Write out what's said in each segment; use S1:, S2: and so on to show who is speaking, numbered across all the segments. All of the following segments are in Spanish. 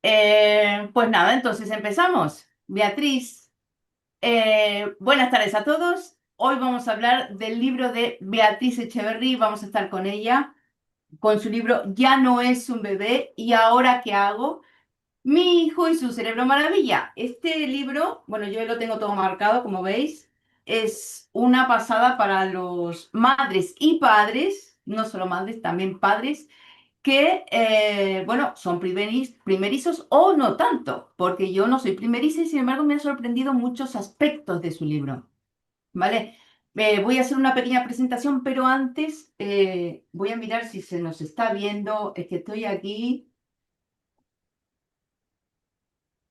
S1: Pues nada, entonces empezamos. Beatriz, buenas tardes a todos. Hoy vamos a hablar del libro de Beatriz Echeverry. Vamos a estar con ella, con su libro Ya no es un bebé y ahora qué hago. Mi hijo y su cerebro maravilla. Este libro, bueno, yo lo tengo todo marcado, como veis, es una pasada para los madres y padres, no solo madres, también padres que, bueno, son primerizos o no tanto, porque yo no soy primeriza y sin embargo me han sorprendido muchos aspectos de su libro, ¿vale? Voy a hacer una pequeña presentación, pero antes voy a mirar si se nos está viendo. Es que estoy aquí.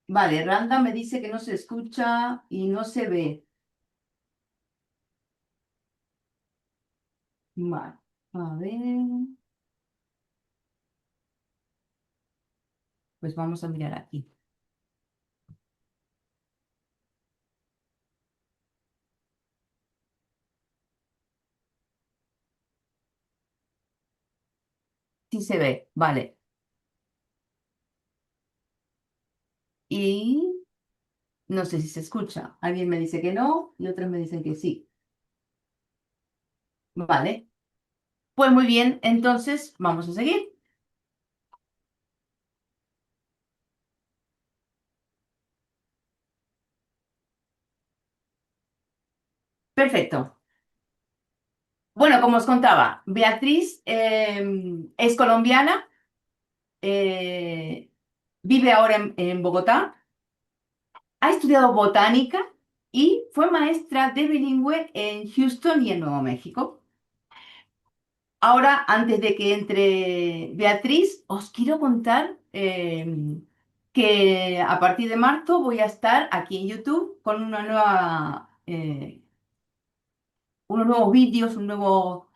S1: Vale, Randa me dice que no se escucha y no se ve. Vale, a ver, pues vamos a mirar aquí. Sí se ve, vale. Y no sé si se escucha. Alguien me dice que no y otros me dicen que sí. Vale. Pues muy bien, entonces vamos a seguir. Perfecto. Bueno, como os contaba, Beatriz es colombiana, eh, vive ahora en Bogotá, ha estudiado botánica y fue maestra de bilingüe en Houston y en Nuevo México. Ahora, antes de que entre Beatriz, os quiero contar que a partir de marzo voy a estar aquí en YouTube con unos nuevos vídeos, un nuevo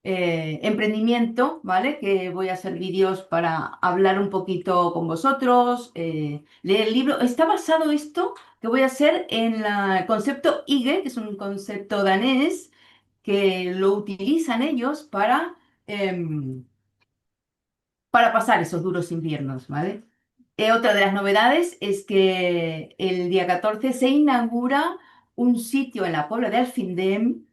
S1: emprendimiento, ¿vale? Que voy a hacer vídeos para hablar un poquito con vosotros, leer el libro. Está basado esto que voy a hacer en el concepto IGE, que es un concepto danés que lo utilizan ellos em, para pasar esos duros inviernos, ¿vale? Otra de las novedades es que el día 14 se inaugura un sitio en la Puebla de Alfindem,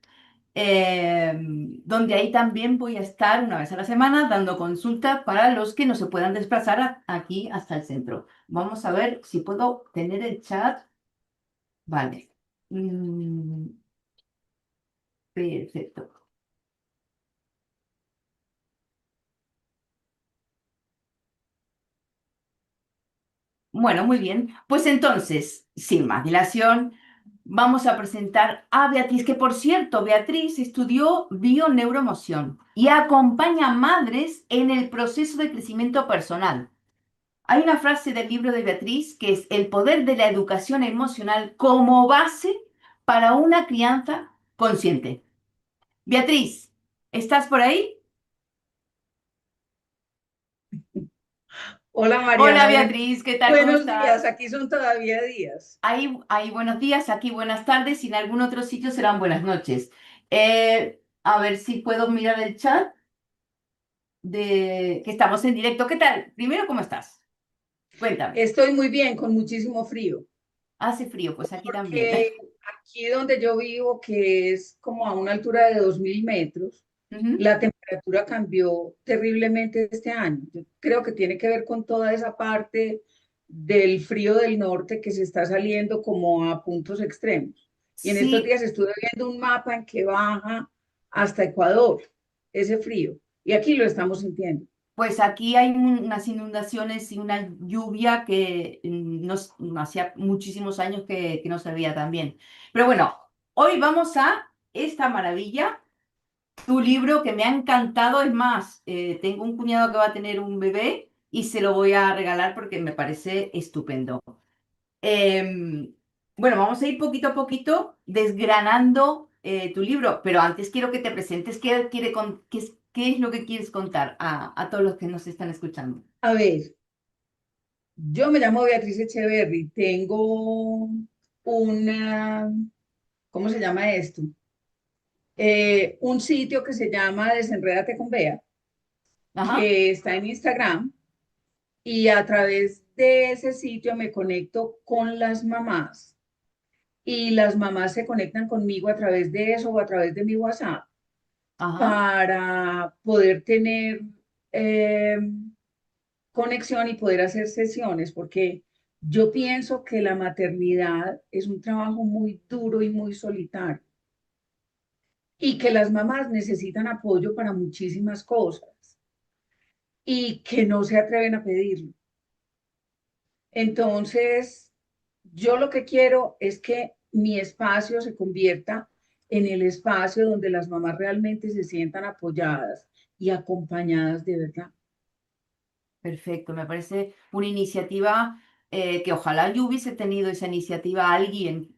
S1: donde ahí también voy a estar una vez a la semana dando consulta para los que no se puedan desplazar aquí hasta el centro. Vamos a ver si puedo tener el chat. Vale. Mm, perfecto. Bueno, muy bien. Pues entonces, sin más dilación, vamos a presentar a Beatriz, que por cierto, Beatriz estudió bioneuroemoción y acompaña a madres en el proceso de crecimiento personal. Hay una frase del libro de Beatriz que es el poder de la educación emocional como base para una crianza consciente. Beatriz, ¿estás por ahí?
S2: Hola
S1: Hola
S2: Mariana,
S1: Beatriz, ¿qué tal? ¿Cómo
S2: buenos días,
S1: estás?
S2: aquí son todavía días.
S1: Hay buenos días, aquí buenas tardes y en algún otro sitio serán buenas noches. A ver si puedo mirar el chat de que estamos en directo. ¿Qué tal? Primero, ¿cómo estás? Cuéntame.
S2: Estoy muy bien, con muchísimo frío,
S1: Hace frío, pues aquí también.
S2: porque aquí donde yo vivo, que es como a una altura de 2000 metros,
S1: Ujú.
S2: la temperatura cambió terriblemente este año. Yo creo que tiene que ver con toda esa parte del frío del norte que se está saliendo como a puntos extremos. Y en estos
S1: Sí,
S2: días estuve viendo un mapa en que baja hasta Ecuador ese frío. Y aquí lo estamos sintiendo.
S1: pues aquí hay unas inundaciones y una lluvia que hacía muchísimos años que no se veía tan bien. Pero bueno, hoy vamos a esta maravilla, tu libro que me ha encantado. Es más, tengo un cuñado que va a tener un bebé y se lo voy a regalar porque me parece estupendo. Em, bueno, vamos a ir poquito a poquito desgranando tu libro, pero antes quiero que te presentes qué es lo que quieres contar a todos los que nos están escuchando.
S2: A ver, yo me llamo Beatriz Echeverry, tengo una, ¿cómo se llama esto? Un sitio que se llama Desenrédate con Bea,
S1: Ajá.
S2: que está en Instagram y a través de ese sitio me conecto con las mamás y las mamás se conectan conmigo a través de eso o a través de mi WhatsApp
S1: Ajá.
S2: para poder tener eh, conexión y poder hacer sesiones, porque yo pienso que la maternidad es un trabajo muy duro y muy solitario y que las mamás necesitan apoyo para muchísimas cosas y que no se atreven a pedirlo. Entonces, yo lo que quiero es que mi espacio se convierta en el espacio donde las mamás realmente se sientan apoyadas y acompañadas de verdad.
S1: Perfecto, me parece una iniciativa que ojalá yo hubiese tenido esa iniciativa alguien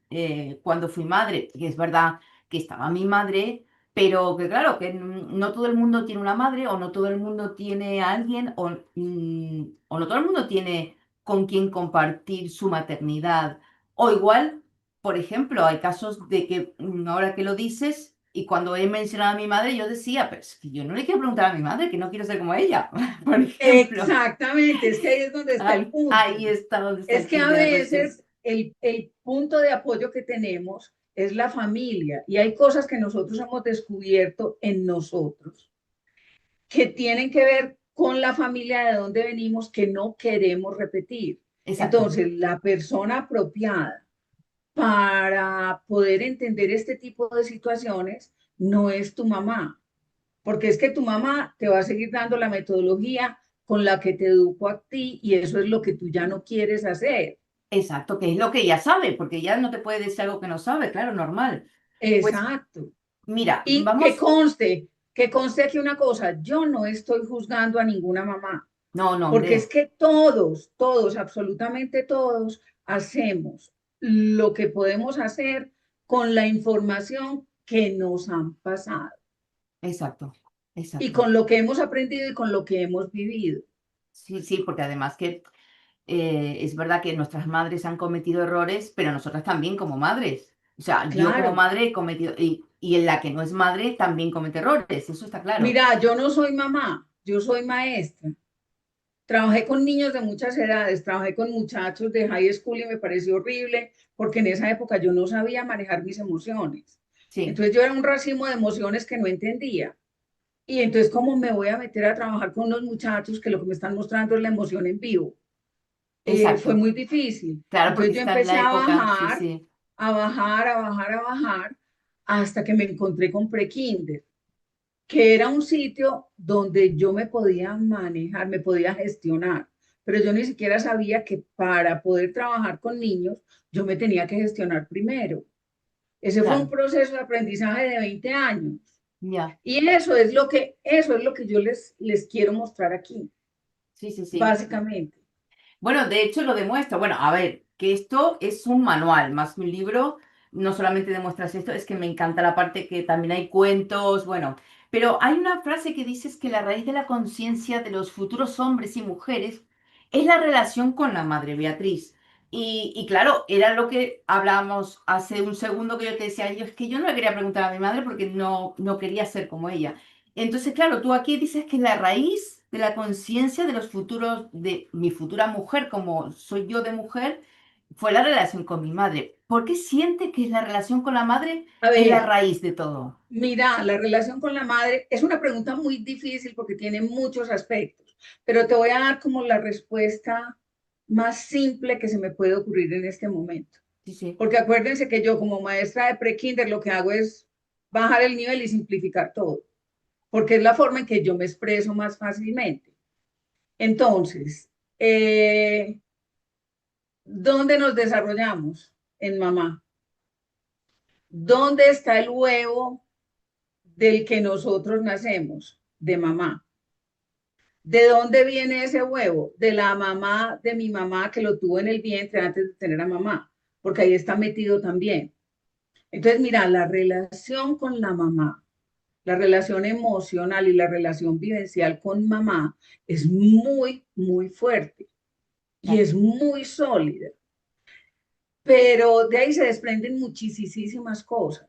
S1: cuando fui madre, que es verdad que estaba mi madre, pero que claro, que no todo el mundo tiene una madre o no todo el mundo tiene a alguien o no todo el mundo tiene con quien compartir su maternidad. O igual, por ejemplo, hay casos de que ahora que lo dices... Y cuando he mencionado a mi madre, yo decía, pero es que yo no le quiero preguntar a mi madre, que no quiero ser como ella, por ejemplo.
S2: Exactamente, es que ahí es donde está el punto.
S1: Ahí está donde está
S2: Es
S1: el
S2: que
S1: kit
S2: a
S1: de la cuestión.
S2: veces el punto de apoyo que tenemos es la familia y hay cosas que nosotros hemos descubierto en nosotros que tienen que ver con la familia de donde venimos que no queremos repetir.
S1: Exacto,
S2: Entonces, la persona apropiada para poder entender este tipo de situaciones no es tu mamá, porque es que tu mamá te va a seguir dando la metodología con la que te educó a ti y eso es lo que tú ya no quieres hacer.
S1: exacto, que es lo que ella sabe, porque ella no te puede decir algo que no sabe, claro, normal. Pues
S2: Exacto.
S1: mira,
S2: Y
S1: vamos,
S2: que conste aquí una cosa, yo no estoy juzgando a ninguna mamá,
S1: no, no,
S2: porque es
S1: hombre,
S2: que todos, absolutamente todos, hacemos lo que podemos hacer con la información que nos han pasado
S1: exacto,
S2: y
S1: exacto.
S2: con lo que hemos aprendido y con lo que hemos vivido.
S1: Sí, sí, porque además que es verdad que nuestras madres han cometido errores, pero nosotras también como madres. O sea, yo como
S2: Claro,
S1: madre he cometido, y en la que no es madre también comete errores, eso está claro.
S2: mira, yo no soy mamá, yo soy maestra. Trabajé con niños de muchas edades, trabajé con muchachos de high school y me pareció horrible porque en esa época yo no sabía manejar mis emociones.
S1: Sí,
S2: Entonces yo era un racimo de emociones que no entendía. Y entonces, ¿cómo me voy a meter a trabajar con unos muchachos que lo que me están mostrando es la emoción en vivo? Fue
S1: exacto.
S2: muy difícil.
S1: Claro, porque
S2: Entonces yo
S1: está en
S2: empecé
S1: la
S2: a
S1: época, sí,
S2: bajar,
S1: sí.
S2: a bajar, a bajar, a bajar, hasta que me encontré con Prekinder, que era un sitio donde yo me podía manejar, me podía gestionar, pero yo ni siquiera sabía que para poder trabajar con niños, yo me tenía que gestionar primero. Ese fue un
S1: Claro,
S2: proceso de aprendizaje de 20 años.
S1: ya,
S2: Y eso es lo que yo les quiero mostrar aquí,
S1: sí, sí, sí.
S2: básicamente.
S1: Bueno, de hecho lo demuestra. Bueno, a ver, que esto es un manual, más que un libro. No solamente demuestras esto, es que me encanta la parte que también hay cuentos, bueno. Pero hay una frase que dices que la raíz de la conciencia de los futuros hombres y mujeres es la relación con la madre Beatriz. Y claro, era lo que hablábamos hace un segundo que yo te decía, yo es que yo no le quería preguntar a mi madre porque no quería ser como ella. Entonces, claro, tú aquí dices que la raíz de la conciencia de los futuros, de mi futura mujer, como soy yo de mujer, fue la relación con mi madre. ¿Por qué siente que la relación con la madre
S2: A
S1: es la
S2: ver,
S1: raíz de todo?
S2: mira, la relación con la madre es una pregunta muy difícil porque tiene muchos aspectos, pero te voy a dar como la respuesta más simple que se me puede ocurrir en este momento.
S1: Sí, sí,
S2: Porque acuérdense que yo como maestra de pre-kinder lo que hago es bajar el nivel y simplificar todo, porque es la forma en que yo me expreso más fácilmente. Entonces, ¿dónde nos desarrollamos? En mamá. ¿Dónde está el huevo del que nosotros nacemos? De mamá. ¿De dónde viene ese huevo? De la mamá de mi mamá que lo tuvo en el vientre antes de tener a mamá, porque ahí está metido también. Entonces, mira, la relación con la mamá, la relación emocional y la relación vivencial con mamá es muy, muy fuerte y
S1: claro.
S2: es muy sólida, pero de ahí se desprenden muchísimas cosas.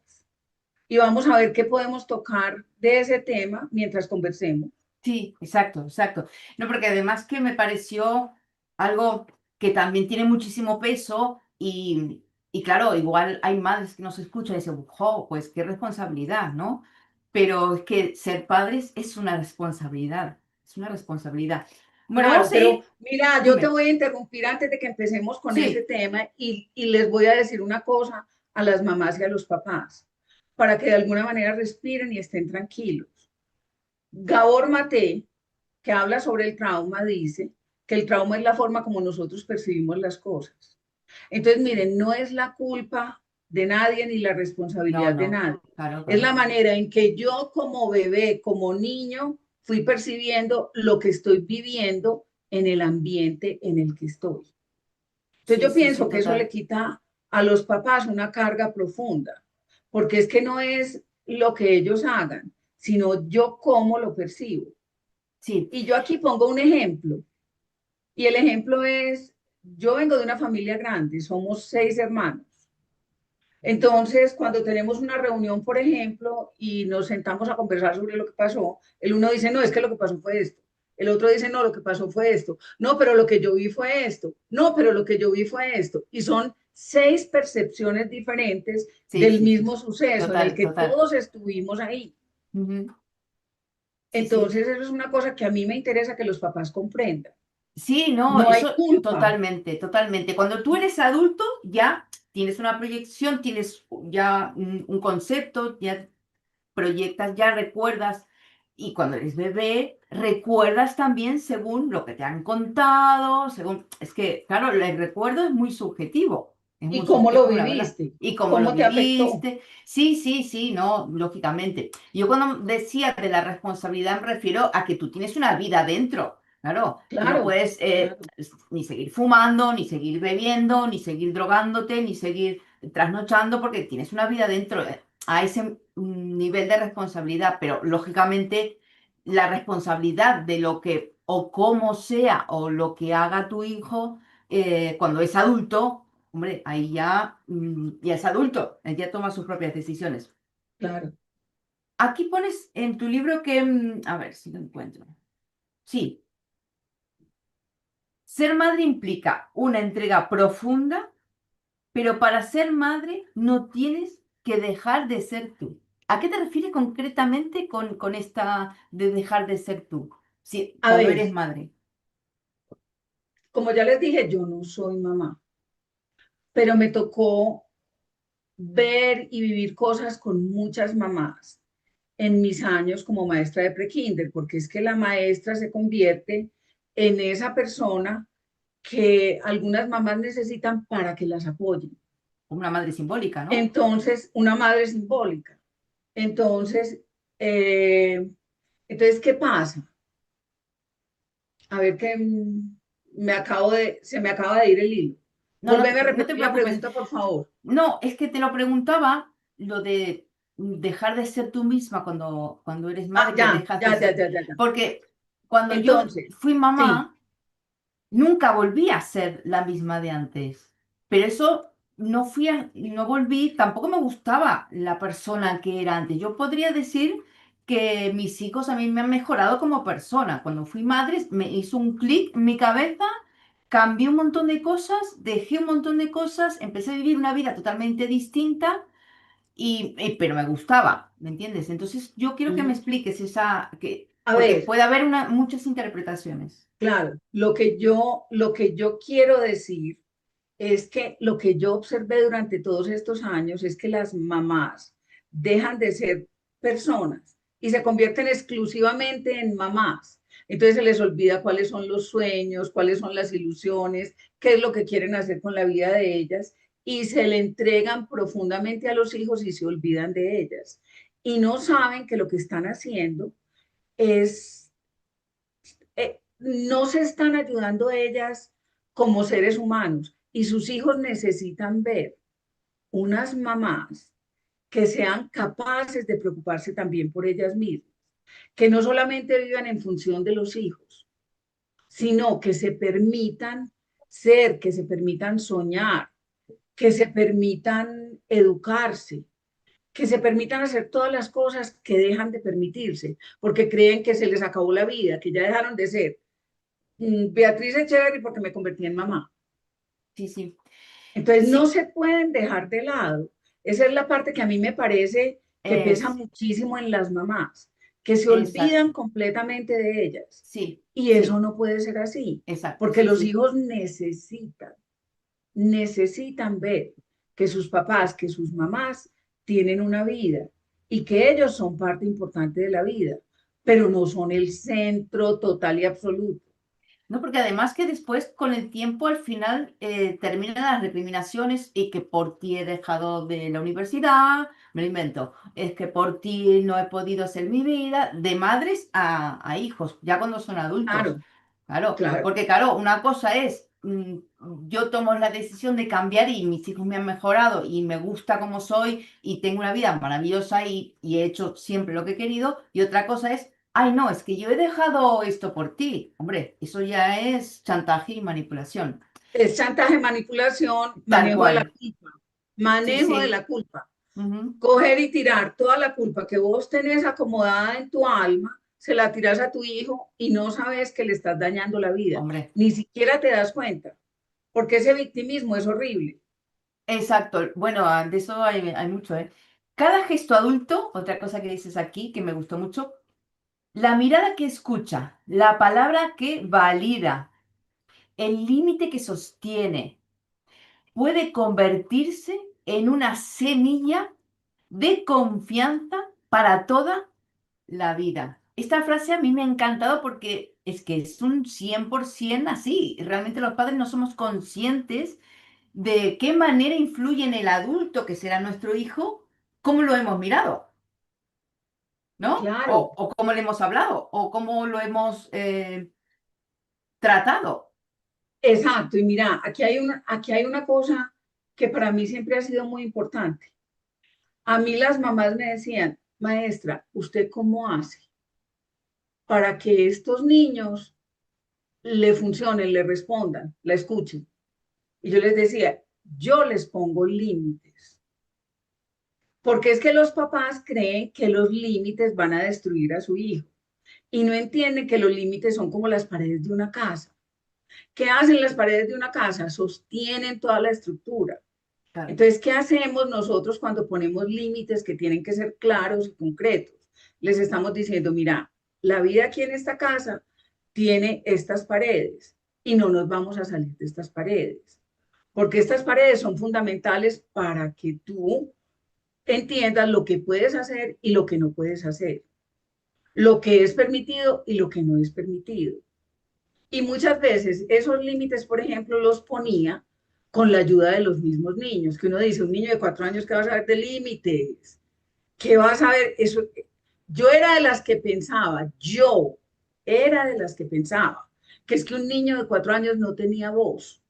S2: Y vamos a ver qué podemos tocar de ese tema mientras conversemos.
S1: Sí, exacto, exacto. No, porque además que me pareció algo. que también tiene muchísimo peso y claro, igual hay madres que nos escuchan y dicen, "Jo, pues qué responsabilidad, ¿no? Pero es que ser padres es una responsabilidad, es una responsabilidad. Bueno, vamos
S2: Claro,
S1: a
S2: pero
S1: ir,
S2: mira, yo te
S1: dime,
S2: voy a interrumpir antes de que empecemos con ese
S1: sí,
S2: tema y les voy a decir una cosa a las mamás y a los papás, para que de alguna manera respiren y estén tranquilos. Gabor Maté, que habla sobre el trauma, dice que el trauma es la forma como nosotros percibimos las cosas. Entonces, miren, no es la culpa de nadie ni la
S1: no,
S2: responsabilidad de
S1: no,
S2: nadie.
S1: claro,
S2: Es la
S1: claro.
S2: manera en que yo como bebé, como niño, fui percibiendo lo que estoy viviendo en el ambiente en el que estoy. Entonces
S1: Sí,
S2: yo
S1: sí, sí,
S2: pienso que eso le
S1: total.
S2: quita a los papás una carga profunda, porque es que no es lo que ellos hagan, sino yo cómo lo percibo.
S1: Sí,
S2: Y yo aquí pongo un ejemplo, y el ejemplo es, yo vengo de una familia grande, somos 6 hermanos. Entonces, cuando tenemos una reunión, por ejemplo, y nos sentamos a conversar sobre lo que pasó, el uno dice, no, es que lo que pasó fue esto. El otro dice, no, lo que pasó fue esto. No, pero lo que yo vi fue esto. No, pero lo que yo vi fue esto. Y son 6 percepciones diferentes
S1: sí,
S2: del
S1: sí, sí,
S2: mismo suceso en el
S1: total,
S2: que
S1: total.
S2: todos estuvimos ahí.
S1: Ujú. Sí, sí.
S2: Entonces, eso es una cosa que a mí me interesa que los papás comprendan.
S1: Sí, no,
S2: No hay
S1: eso
S2: culpa.
S1: totalmente, totalmente. Cuando tú eres adulto, ya tienes una proyección, tienes ya un concepto, ya proyectas, ya recuerdas. Y cuando eres bebé, recuerdas también según lo que te han contado, según... Es que, claro, el recuerdo es
S2: ¿Y
S1: muy
S2: cómo lo
S1: subjetivo, la verdad.
S2: viviste?
S1: Y cómo lo
S2: ¿Cómo te afectó?
S1: viviste. Sí, sí, sí, no, lógicamente. Yo cuando decía de la responsabilidad me refiero a que tú tienes una vida dentro. Claro, tú no
S2: Claro,
S1: puedes
S2: claro,
S1: ni seguir fumando, ni seguir bebiendo, ni seguir drogándote, ni seguir trasnochando, porque tienes una vida dentro a ese nivel de responsabilidad, pero lógicamente la responsabilidad de lo que o cómo sea o lo que haga tu hijo cuando es adulto, hombre, ahí ya, ya es adulto, él ya toma sus propias decisiones.
S2: claro.
S1: Aquí pones en tu libro que, a ver si lo encuentro. Sí, ser madre implica una entrega profunda, pero para ser madre no tienes que dejar de ser tú. ¿A qué te refieres concretamente con esta de dejar de ser tú? Si,
S2: A
S1: cuando
S2: ver,
S1: eres madre.
S2: como ya les dije, yo no soy mamá, pero me tocó ver y vivir cosas con muchas mamás en mis años como maestra de prekinder, porque es que la maestra se convierte en esa persona que algunas mamás necesitan para que las apoyen.
S1: Una madre simbólica, ¿no?
S2: Entonces, una madre simbólica. Entonces, eh, ¿qué pasa? A ver que se me acaba de ir el hilo.
S1: No, no
S2: Volveme a
S1: no te
S2: repetir la
S1: preocupes.
S2: pregunta, por favor.
S1: No, es que te lo preguntaba, lo de dejar de ser tú misma cuando eres
S2: Ah,
S1: madre, que
S2: ya,
S1: dejas de
S2: ya, ya,
S1: ser.
S2: ya, ya, ya.
S1: Porque cuando yo
S2: Entonces,
S1: fui
S2: sí,
S1: mamá, nunca volví a ser la misma de antes. Pero eso no volví, tampoco me gustaba la persona que era antes. Yo podría decir que mis hijos a mí me han mejorado como persona. Cuando fui madre me hizo un clic en mi cabeza, cambié un montón de cosas, dejé un montón de cosas, empecé a vivir una vida totalmente distinta pero me gustaba, ¿me entiendes? Entonces yo quiero que me
S2: ujú.
S1: expliques
S2: A
S1: porque
S2: ver,
S1: puede haber muchas interpretaciones.
S2: claro, lo que yo quiero decir es que lo que yo observé durante todos estos años es que las mamás dejan de ser personas y se convierten exclusivamente en mamás. Entonces se les olvida cuáles son los sueños, cuáles son las ilusiones, qué es lo que quieren hacer con la vida de ellas y se le entregan profundamente a los hijos y se olvidan de ellas. Y no saben que lo que están haciendo es, no se están ayudando ellas como seres humanos y sus hijos necesitan ver unas mamás que sean capaces de preocuparse también por ellas mismas, que no solamente vivan en función de los hijos, sino que se permitan ser, que se permitan soñar, que se permitan educarse, que se permitan hacer todas las cosas que dejan de permitirse, porque creen que se les acabó la vida, que ya dejaron de ser Beatriz Echeverry porque me convertí en mamá.
S1: sí, sí,
S2: Entonces no
S1: sí,
S2: se pueden dejar de lado. Esa es la parte que a mí me parece que pesa
S1: es,
S2: muchísimo en las mamás, que se olvidan
S1: exacto,
S2: completamente de ellas.
S1: sí,
S2: Y eso
S1: sí,
S2: no puede ser así,
S1: exacto,
S2: porque
S1: sí,
S2: los
S1: sí.
S2: hijos necesitan ver que sus papás, que sus mamás tienen una vida y que ellos son parte importante de la vida, pero no son el centro total y absoluto.
S1: No, porque además que después, con el tiempo, al final terminan las recriminaciones y que por ti he dejado de la universidad, me lo invento, es que por ti no he podido hacer mi vida, de madres a hijos, ya cuando son adultos.
S2: Claro,
S1: Claro,
S2: claro.
S1: porque claro, una cosa es, yo tomo la decisión de cambiar y mis hijos me han mejorado y me gusta como soy y tengo una vida maravillosa y he hecho siempre lo que he querido, y otra cosa es, ay, no, es que yo he dejado esto por ti. Hombre, eso ya es chantaje y manipulación.
S2: Es chantaje, manipulación,
S1: Tal
S2: manejo de la
S1: cual.
S2: culpa.
S1: Sí,
S2: Manejo de
S1: sí.
S2: la culpa.
S1: Ujú.
S2: Coger y tirar toda la culpa que vos tenés acomodada en tu alma, se la tiras a tu hijo y no sabes que le estás dañando la vida.
S1: Hombre,
S2: Ni siquiera te das cuenta, porque ese victimismo es horrible.
S1: exacto. Bueno, de eso hay mucho, ¿eh? Cada gesto adulto, otra cosa que dices aquí que me gustó mucho, la mirada que escucha, la palabra que valida, el límite que sostiene, puede convertirse en una semilla de confianza para toda la vida. Esta frase a mí me ha encantado porque es que es un 100% así. Realmente los padres no somos conscientes de qué manera influye en el adulto que será nuestro hijo, cómo lo hemos mirado, ¿no?
S2: Claro,
S1: O cómo le hemos hablado, o cómo lo hemos tratado.
S2: exacto. Y mira, aquí hay una cosa que para mí siempre ha sido muy importante. A mí las mamás me decían, maestra, ¿usted cómo hace para que estos niños le funcionen, le respondan, la escuchen? Y yo les decía, yo les pongo límites, porque es que los papás creen que los límites van a destruir a su hijo y no entienden que los límites son como las paredes de una casa. ¿Qué hacen las paredes de una casa? Sostienen toda la estructura.
S1: Claro,
S2: Entonces, ¿qué hacemos nosotros cuando ponemos límites que tienen que ser claros y concretos? Les estamos diciendo, mira, la vida aquí en esta casa tiene estas paredes y no nos vamos a salir de estas paredes, porque estas paredes son fundamentales para que tú entiendas lo que puedes hacer y lo que no puedes hacer, lo que es permitido y lo que no es permitido. Y muchas veces esos límites, por ejemplo, los ponía con la ayuda de los mismos niños, que uno dice, un niño de 4 años, ¿qué va a saber de límites? ¿Qué va a saber? Eso, yo era de las que pensaba, yo era de las que pensaba, que es que un niño de 4 años no tenía voz.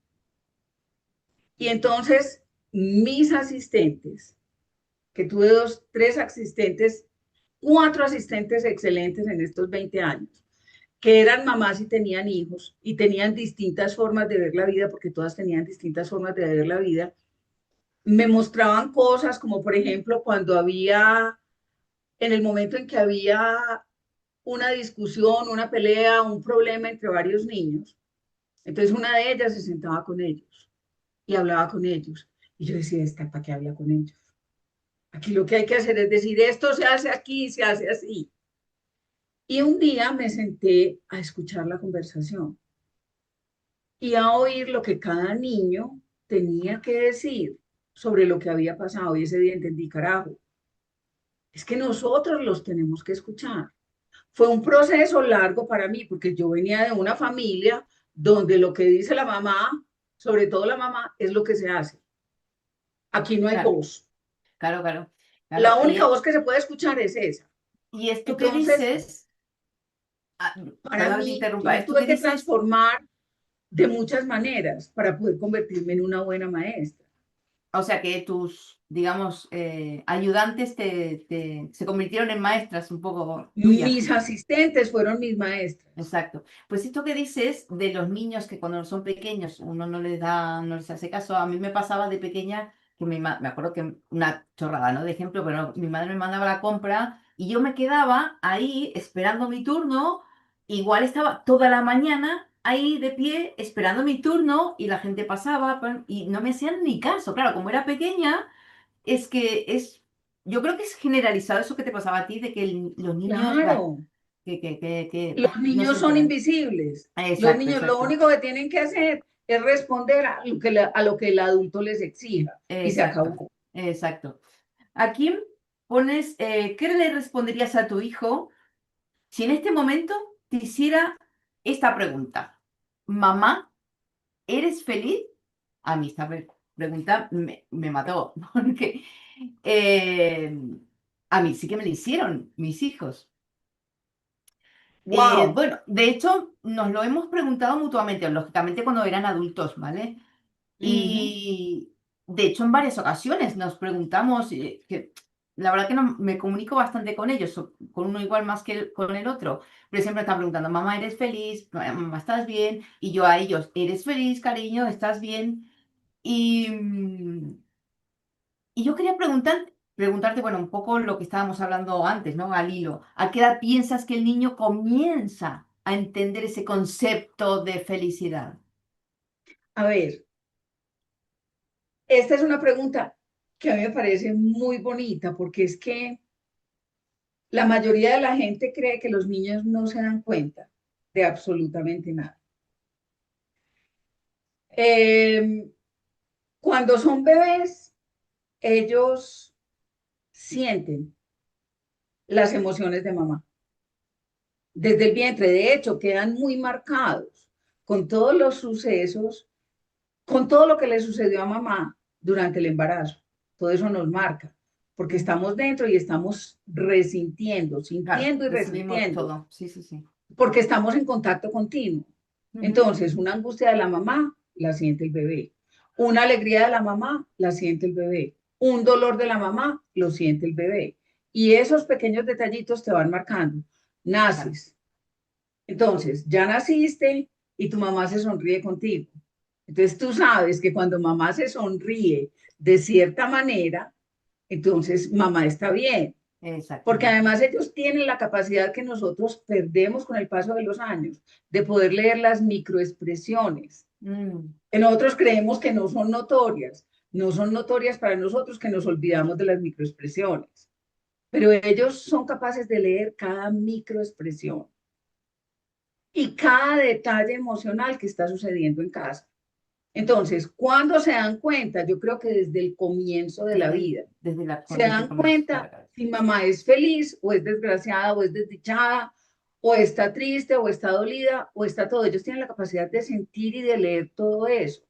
S2: Y entonces mis asistentes, que tuve dos, tres asistentes, cuatro asistentes excelentes en estos 20 años, que eran mamás y tenían hijos y tenían distintas formas de ver la vida, porque todas tenían distintas formas de ver la vida, me mostraban cosas como, por ejemplo, cuando había, en el momento en que había una discusión, una pelea, un problema entre varios niños, entonces una de ellas se sentaba con ellos y hablaba con ellos. Y yo decía, ¿esta para qué habla con ellos? Aquí lo que hay que hacer es decir, esto se hace aquí, se hace así. Y un día me senté a escuchar la conversación y a oír lo que cada niño tenía que decir sobre lo que había pasado. Y ese día entendí, carajo, es que nosotros los tenemos que escuchar. Fue un proceso largo para mí, porque yo venía de una familia donde lo que dice la mamá, sobre todo la mamá, es lo que se hace. Aquí no hay
S1: claro,
S2: voz.
S1: claro, claro,
S2: La
S1: claro.
S2: única voz que se puede escuchar es esa.
S1: Y esto que
S2: Entonces,
S1: dices, ah,
S2: para
S1: perdón que te
S2: mí, yo
S1: interrumpa,
S2: me
S1: esto
S2: tuve
S1: que
S2: que
S1: dices.
S2: transformar de muchas maneras para poder convertirme en una buena maestra.
S1: O sea que tus, digamos, ayudantes se convirtieron en maestras un poco tuyas.
S2: Mis asistentes fueron mis maestras.
S1: Exacto. Pues esto que dices de los niños que cuando son pequeños uno no les da, no les hace caso, a mí me pasaba de pequeña que me acuerdo que una chorrada, ¿no? De ejemplo, pero mi madre me mandaba la compra y yo me quedaba ahí esperando mi turno, igual estaba toda la mañana ahí de pie esperando mi turno y la gente pasaba y no me hacían ni caso. Claro, como era pequeña, es que es, yo creo que es generalizado eso que te pasaba a ti, de que los niños, bah,
S2: Claro,
S1: bah,
S2: los
S1: no se
S2: niños son
S1: enteran.
S2: invisibles. Los
S1: Exacto,
S2: niños lo
S1: exacto,
S2: único que tienen que hacer es responder a lo que el adulto les exija y se
S1: exacto,
S2: acabó.
S1: exacto. Aquí pones, ¿qué le responderías a tu hijo si en este momento te hiciera esta pregunta? Mamá, ¿eres feliz? A mí esta pregunta me mató, porque eh, a mí sí que me la hicieron mis hijos.
S2: Wow.
S1: Bueno, de hecho, nos lo hemos preguntado mutuamente, lógicamente cuando eran adultos, ¿vale?
S2: Ujú.
S1: Y de hecho, en varias ocasiones nos preguntamos, que la verdad que no, me comunico bastante con ellos, con uno igual más que con el otro, pero siempre están preguntando, mamá, ¿eres feliz? Mamá, ¿estás bien? Y yo a ellos, ¿eres feliz, cariño? ¿Estás bien? Y, y yo quería preguntarte, bueno, un poco lo que estábamos hablando antes, ¿no? Al hilo. ¿A qué edad piensas que el niño comienza a entender ese concepto de felicidad?
S2: A ver, esta es una pregunta que a mí me parece muy bonita porque es que la mayoría de la gente cree que los niños no se dan cuenta de absolutamente nada. Eh, Cuando son bebés, ellos sienten las emociones de mamá desde el vientre. De hecho, quedan muy marcados con todos los sucesos, con todo lo que le sucedió a mamá durante el embarazo. Todo eso nos marca, porque
S1: Ujú.
S2: estamos dentro y estamos resintiendo,
S1: Claro,
S2: sintiendo y
S1: recibimos
S2: resintiendo,
S1: todo. Sí, sí, sí.
S2: porque estamos en contacto continuo.
S1: Ujú.
S2: Entonces, una angustia de la mamá la siente el bebé. Una alegría de la mamá la siente el bebé. Un dolor de la mamá lo siente el bebé. Y esos pequeños detallitos te van marcando.
S1: Claro.
S2: Naces. Entonces, ya naciste y tu mamá se sonríe contigo. Entonces, tú sabes que cuando mamá se sonríe de cierta manera, entonces mamá está bien. Porque
S1: Exactamente.
S2: además ellos tienen la capacidad que nosotros perdemos con el paso de los años de poder leer las microexpresiones.
S1: Mm,
S2: Que nosotros creemos que no son notorias, no son notorias para nosotros que nos olvidamos de las microexpresiones, pero ellos son capaces de leer cada microexpresión y cada detalle emocional que está sucediendo en casa. Entonces, cuando se dan cuenta, yo creo que desde el comienzo de la vida, se
S1: desde que
S2: dan
S1: comienzo.
S2: cuenta si mamá es feliz o es desgraciada o es desdichada o está triste o está dolida o está todo. Ellos tienen la capacidad de sentir y de leer todo eso.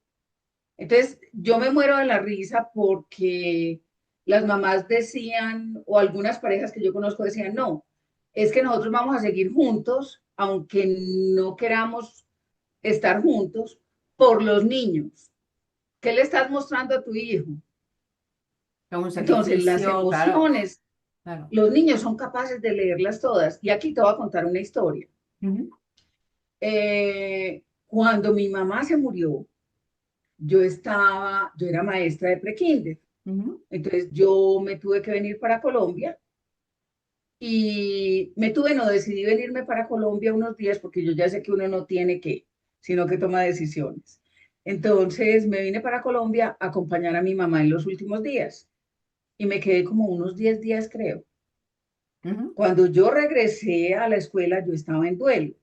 S2: Entonces, yo me muero de la risa porque las mamás decían, o algunas parejas que yo conozco decían, no, es que nosotros vamos a seguir juntos, aunque no queramos estar juntos, por los niños. ¿Qué le estás mostrando a tu hijo?
S1: Como un
S2: Entonces, las
S1: sacrificio, claro,
S2: emociones,
S1: claro.
S2: los niños son capaces de leerlas todas. Y aquí te voy a contar una historia.
S1: Ujú,
S2: Cuando mi mamá se murió, yo era maestra de prekinder.
S1: ujú.
S2: Entonces yo me tuve que venir para Colombia y no, decidí venirme para Colombia unos días porque yo ya sé que uno no tiene que, sino que toma decisiones. Entonces me vine para Colombia a acompañar a mi mamá en los últimos días y me quedé como unos 10 días, creo.
S1: Ujú.
S2: Cuando yo regresé a la escuela, yo estaba en duelo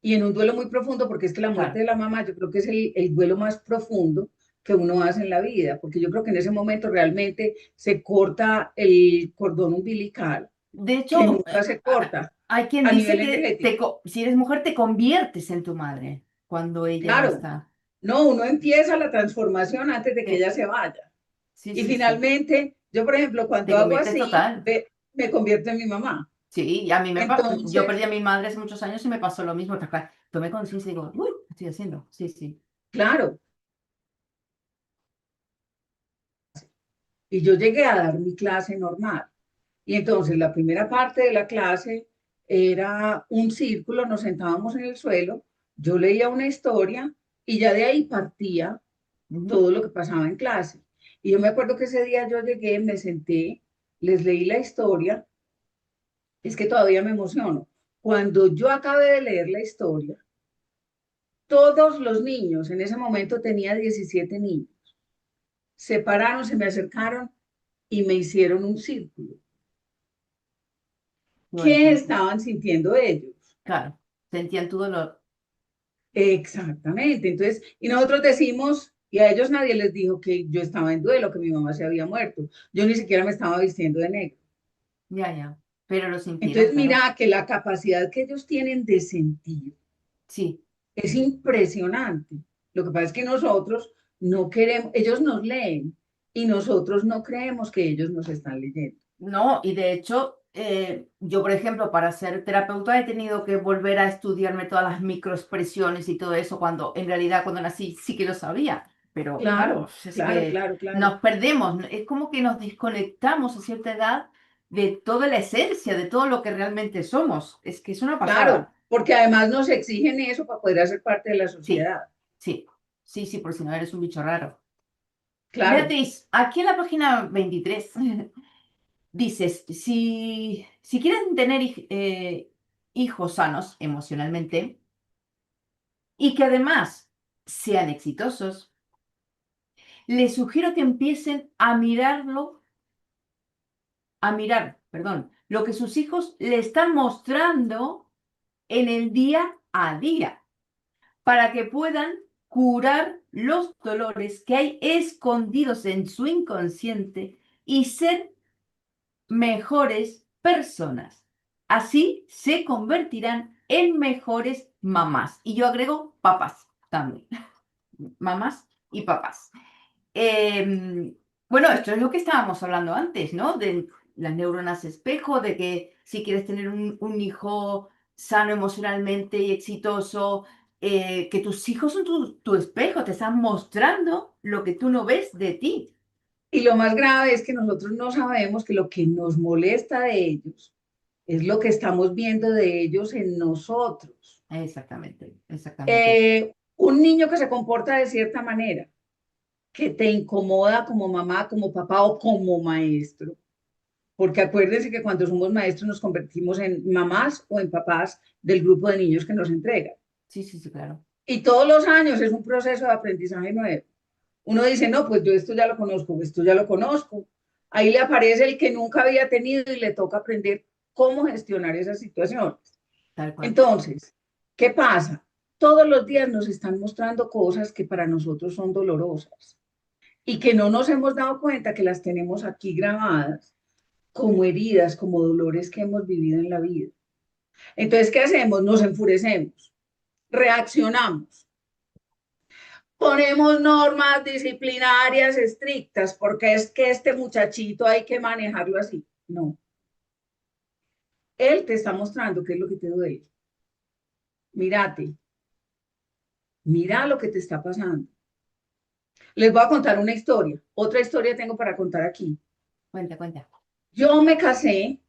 S2: y en un duelo muy profundo porque es que la muerte
S1: Claro.
S2: de la mamá yo creo que es el duelo más profundo que uno hace en la vida, porque yo creo que en ese momento realmente se corta el cordón umbilical
S1: De
S2: que
S1: hecho,
S2: nunca se corta
S1: hay quien
S2: a
S1: dice
S2: nivel
S1: que
S2: energético.
S1: si eres mujer te conviertes en tu madre cuando ella no
S2: Claro,
S1: está.
S2: no, uno empieza la transformación antes de que
S1: Sí,
S2: ella se vaya.
S1: sí,
S2: Y
S1: sí, sí.
S2: finalmente, yo por ejemplo,
S1: Te
S2: cuando hago
S1: conviertes
S2: así,
S1: total.
S2: me convierto en mi mamá.
S1: Sí, y a mí yo
S2: Entonces,
S1: perdí a mi madre hace muchos años y me pasó lo mismo. Tomé conciencia y digo, uy, ¿qué estoy haciendo? Sí, sí.
S2: claro, y yo llegué a dar mi clase normal. Y entonces la primera parte de la clase era un círculo, nos sentábamos en el suelo, yo leía una historia y ya de ahí partía
S1: Ujú.
S2: todo lo que pasaba en clase. Y yo me acuerdo que ese día yo llegué, me senté, les leí la historia, es que todavía me emociono. Cuando yo acabé de leer la historia, todos los niños, en ese momento tenía 17 niños, se pararon, se me acercaron y me hicieron un círculo.
S1: Qué
S2: ¿Qué
S1: bonito.
S2: estaban sintiendo ellos?
S1: Claro, sentían tu dolor.
S2: Exactamente. Entonces, y nosotros decimos, y a ellos nadie les dijo que yo estaba en duelo, que mi mamá se había muerto. Yo ni siquiera me estaba vistiendo de negro.
S1: Ya, ya. Pero lo sintieron,
S2: Entonces,
S1: claro.
S2: mira que la capacidad que ellos tienen de sentir
S1: Sí.
S2: es impresionante. Lo que pasa es que nosotros no queremos, ellos nos leen y nosotros no creemos que ellos nos están leyendo.
S1: No, y de hecho, yo, por ejemplo, para ser terapeuta he tenido que volver a estudiarme todas las microexpresiones y todo eso, cuando en realidad cuando nací sí que lo sabía. Pero claro,
S2: Claro,
S1: es
S2: claro,
S1: que
S2: claro, claro,
S1: nos perdemos, es como que nos desconectamos a cierta edad de toda la esencia, de todo lo que realmente somos. Es que es una
S2: claro,
S1: pasada.
S2: porque además nos exigen eso para poder hacer parte de la
S1: Sí,
S2: sociedad.
S1: sí, sí, sí, por si no eres un bicho raro.
S2: Claro.
S1: Beatriz, aquí en la página 23 dices, si quieren tener hijos sanos emocionalmente y que además sean exitosos, les sugiero que empiecen perdón, lo que sus hijos le están mostrando en el día a día, para que puedan curar los dolores que hay escondidos en su inconsciente y ser mejores personas. Así se convertirán en mejores mamás. Y yo agrego papás también. Mamás y papás. Em, bueno, esto es lo que estábamos hablando antes, ¿no? De las neuronas espejo, de que si quieres tener un hijo sano emocionalmente y exitoso, que tus hijos son tu espejo, te están mostrando lo que tú no ves de ti.
S2: Y lo más grave es que nosotros no sabemos que lo que nos molesta de ellos es lo que estamos viendo de ellos en nosotros.
S1: Exactamente, exactamente.
S2: Un niño que se comporta de cierta manera, que te incomoda como mamá, como papá o como maestro, porque acuérdense que cuando somos maestros nos convertimos en mamás o en papás del grupo de niños que nos entregan.
S1: Sí, sí, sí, claro.
S2: Y todos los años es un proceso de aprendizaje nuevo. Uno dice, no, pues yo esto ya lo conozco, esto ya lo conozco. Ahí le aparece el que nunca había tenido y le toca aprender cómo gestionar esas situaciones.
S1: Tal cual.
S2: Entonces, ¿qué pasa? Todos los días nos están mostrando cosas que para nosotros son dolorosas y que no nos hemos dado cuenta que las tenemos aquí grabadas como heridas, como dolores que hemos vivido en la vida. Entonces, ¿qué hacemos? Nos enfurecemos, reaccionamos, ponemos normas disciplinarias estrictas porque es que este muchachito hay que manejarlo así. No, él te está mostrando qué es lo que te duele. Mírate, mira lo que te está pasando. Les voy a contar una historia. Otra historia tengo para contar aquí.
S1: Cuenta, cuenta.
S2: Yo me casé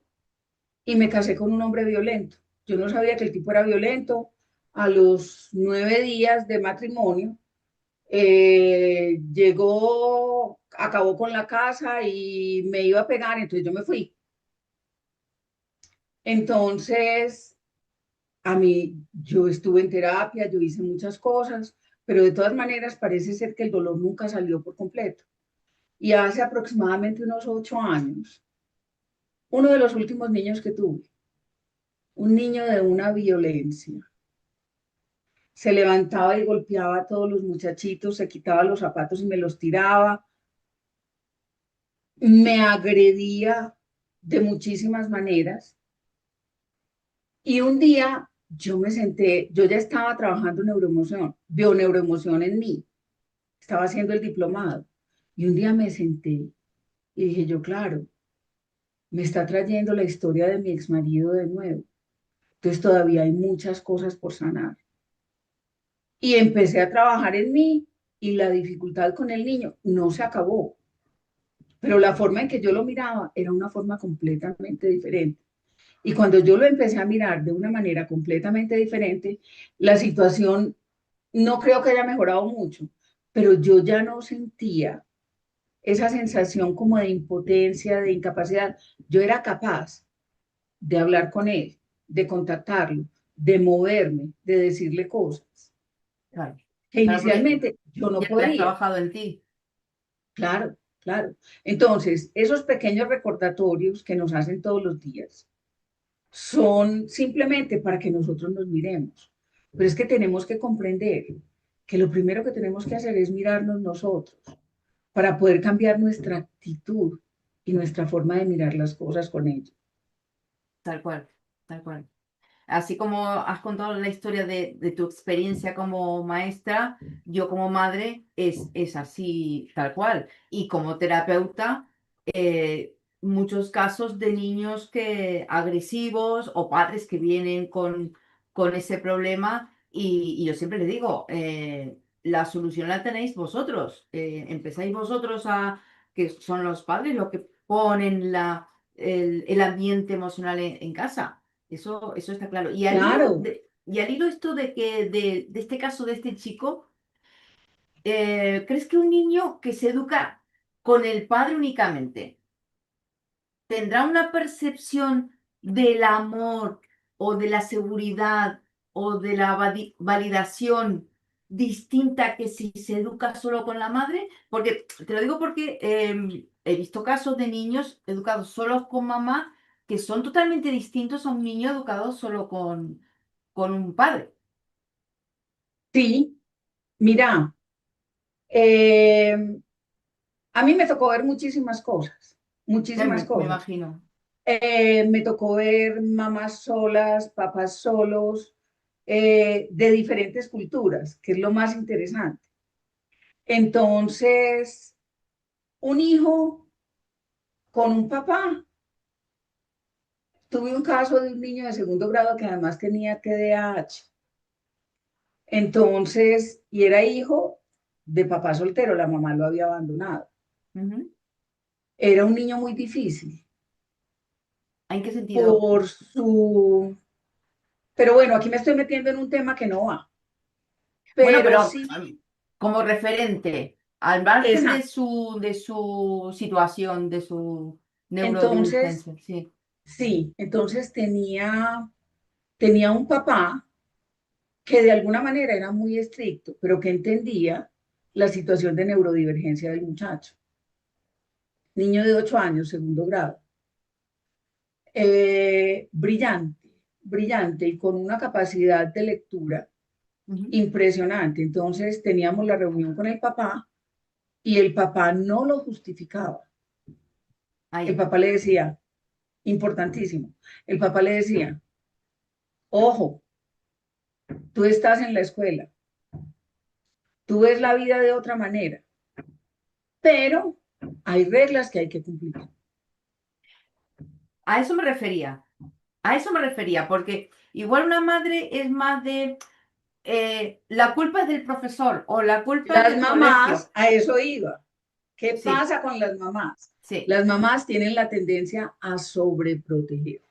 S2: y me casé con un hombre violento. Yo no sabía que el tipo era violento. A los 9 días de matrimonio, llegó, acabó con la casa y me iba a pegar, entonces yo me fui. Entonces, a mí, yo estuve en terapia, yo hice muchas cosas, pero de todas maneras parece ser que el dolor nunca salió por completo. Y hace aproximadamente unos 8 años, uno de los últimos niños que tuve, un niño de una violencia, se levantaba y golpeaba a todos los muchachitos, se quitaba los zapatos y me los tiraba, me agredía de muchísimas maneras. Y un día yo me senté, yo ya estaba trabajando neuroemoción, bioneuroemoción en mí, estaba haciendo el diplomado. Y un día me senté y dije yo, claro, me está trayendo la historia de mi exmarido de nuevo. Entonces todavía hay muchas cosas por sanar. Y empecé a trabajar en mí y la dificultad con el niño no se acabó, pero la forma en que yo lo miraba era una forma completamente diferente. Y cuando yo lo empecé a mirar de una manera completamente diferente, la situación no creo que haya mejorado mucho, pero yo ya no sentía esa sensación como de impotencia, de incapacidad. Yo era capaz de hablar con él, de contactarlo, de moverme, de decirle cosas.
S1: claro,
S2: que
S1: claro, porque
S2: inicialmente yo no
S1: ya habías
S2: podía.
S1: trabajado en ti.
S2: Claro, claro. Entonces, esos pequeños recordatorios que nos hacen todos los días son simplemente para que nosotros nos miremos. Pero es que tenemos que comprender que lo primero que tenemos que hacer es mirarnos nosotros para poder cambiar nuestra actitud y nuestra forma de mirar las cosas con ellos.
S1: Tal cual, tal cual. Así como has contado la historia de tu experiencia como maestra, yo como madre es así tal cual. Y como terapeuta, muchos casos de niños que agresivos o padres que vienen con ese problema y yo siempre le digo, la solución la tenéis vosotros. Empezáis vosotros que son los padres los que ponen el ambiente emocional en casa. Eso está claro.
S2: Claro,
S1: Y al hilo esto de este caso de este chico, ¿crees que un niño que se educa con el padre únicamente tendrá una percepción del amor o de la seguridad o de la validación distinta que si se educa solo con la madre? Porque te lo digo porque he visto casos de niños educados solo con mamá que son totalmente distintos a un niño educado solo con un padre.
S2: sí, mira, eh, a mí me tocó ver muchísimas cosas, muchísimas
S1: Me
S2: cosas.
S1: imagino.
S2: Me tocó ver mamás solas, papás solos, de diferentes culturas, que es lo más interesante. Entonces, un hijo con un papá. Tuve un caso de un niño de segundo grado que además tenía TDAH. Entonces, y era hijo de papá soltero, la mamá lo había abandonado.
S1: Ujú.
S2: Era un niño muy difícil
S1: ¿En qué sentido?
S2: por su... Pero bueno, aquí me estoy metiendo en un tema que no va.
S1: Bueno,
S2: Pero
S1: pero
S2: sí,
S1: como referente, al margen
S2: exacto.
S1: de su situación, de su
S2: Entonces,
S1: neurodivergencia, sí.
S2: sí, entonces tenía un papá que de alguna manera era muy estricto, pero que entendía la situación de neurodivergencia del muchacho. Niño de 8 años, segundo grado. Brillante, brillante y con una capacidad de lectura
S1: Ujú.
S2: impresionante. Entonces teníamos la reunión con el papá y el papá no lo justificaba. El
S1: Ahí.
S2: papá le decía, importantísimo, el papá le decía, ojo, tú estás en la escuela, tú ves la vida de otra manera, pero hay reglas que hay que cumplir.
S1: A eso me refería. A eso me refería, porque igual una madre es más de la culpa es del profesor o la culpa es
S2: Las
S1: del
S2: mamás,
S1: colegio.
S2: a eso iba. ¿Qué
S1: Sí,
S2: pasa con las mamás?
S1: sí.
S2: Las mamás tienen la tendencia a sobreproteger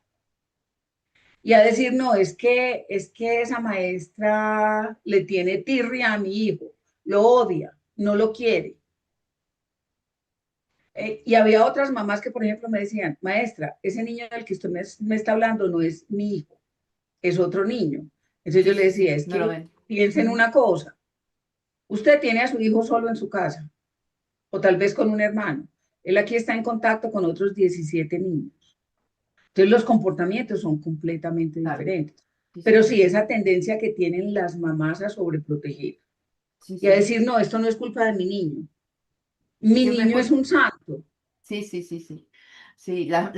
S2: y a decir, no, es que esa maestra le tiene tirria a mi hijo, lo odia, no lo quiere. Y había otras mamás que, por ejemplo, me decían, maestra, ese niño del que usted me está hablando no es mi hijo, es otro niño. Entonces yo
S1: Sí,
S2: le
S1: sí,
S2: decía,
S1: sí.
S2: es
S1: No lo
S2: que
S1: ven.
S2: piensen
S1: Ujú.
S2: una cosa, usted tiene a su hijo solo en su casa, o tal vez con un hermano. Él aquí está en contacto con otros 17 niños. Entonces los comportamientos son completamente
S1: Claro.
S2: diferentes.
S1: Sí, sí,
S2: Pero
S1: sí,
S2: sí,
S1: sí.
S2: esa tendencia que tienen las mamás a sobreproteger
S1: Sí,
S2: y a
S1: sí.
S2: decir, no, esto no es culpa de mi niño. Mi
S1: Siempre es
S2: niño es un santo.
S1: sí, sí, sí, sí. Sí, las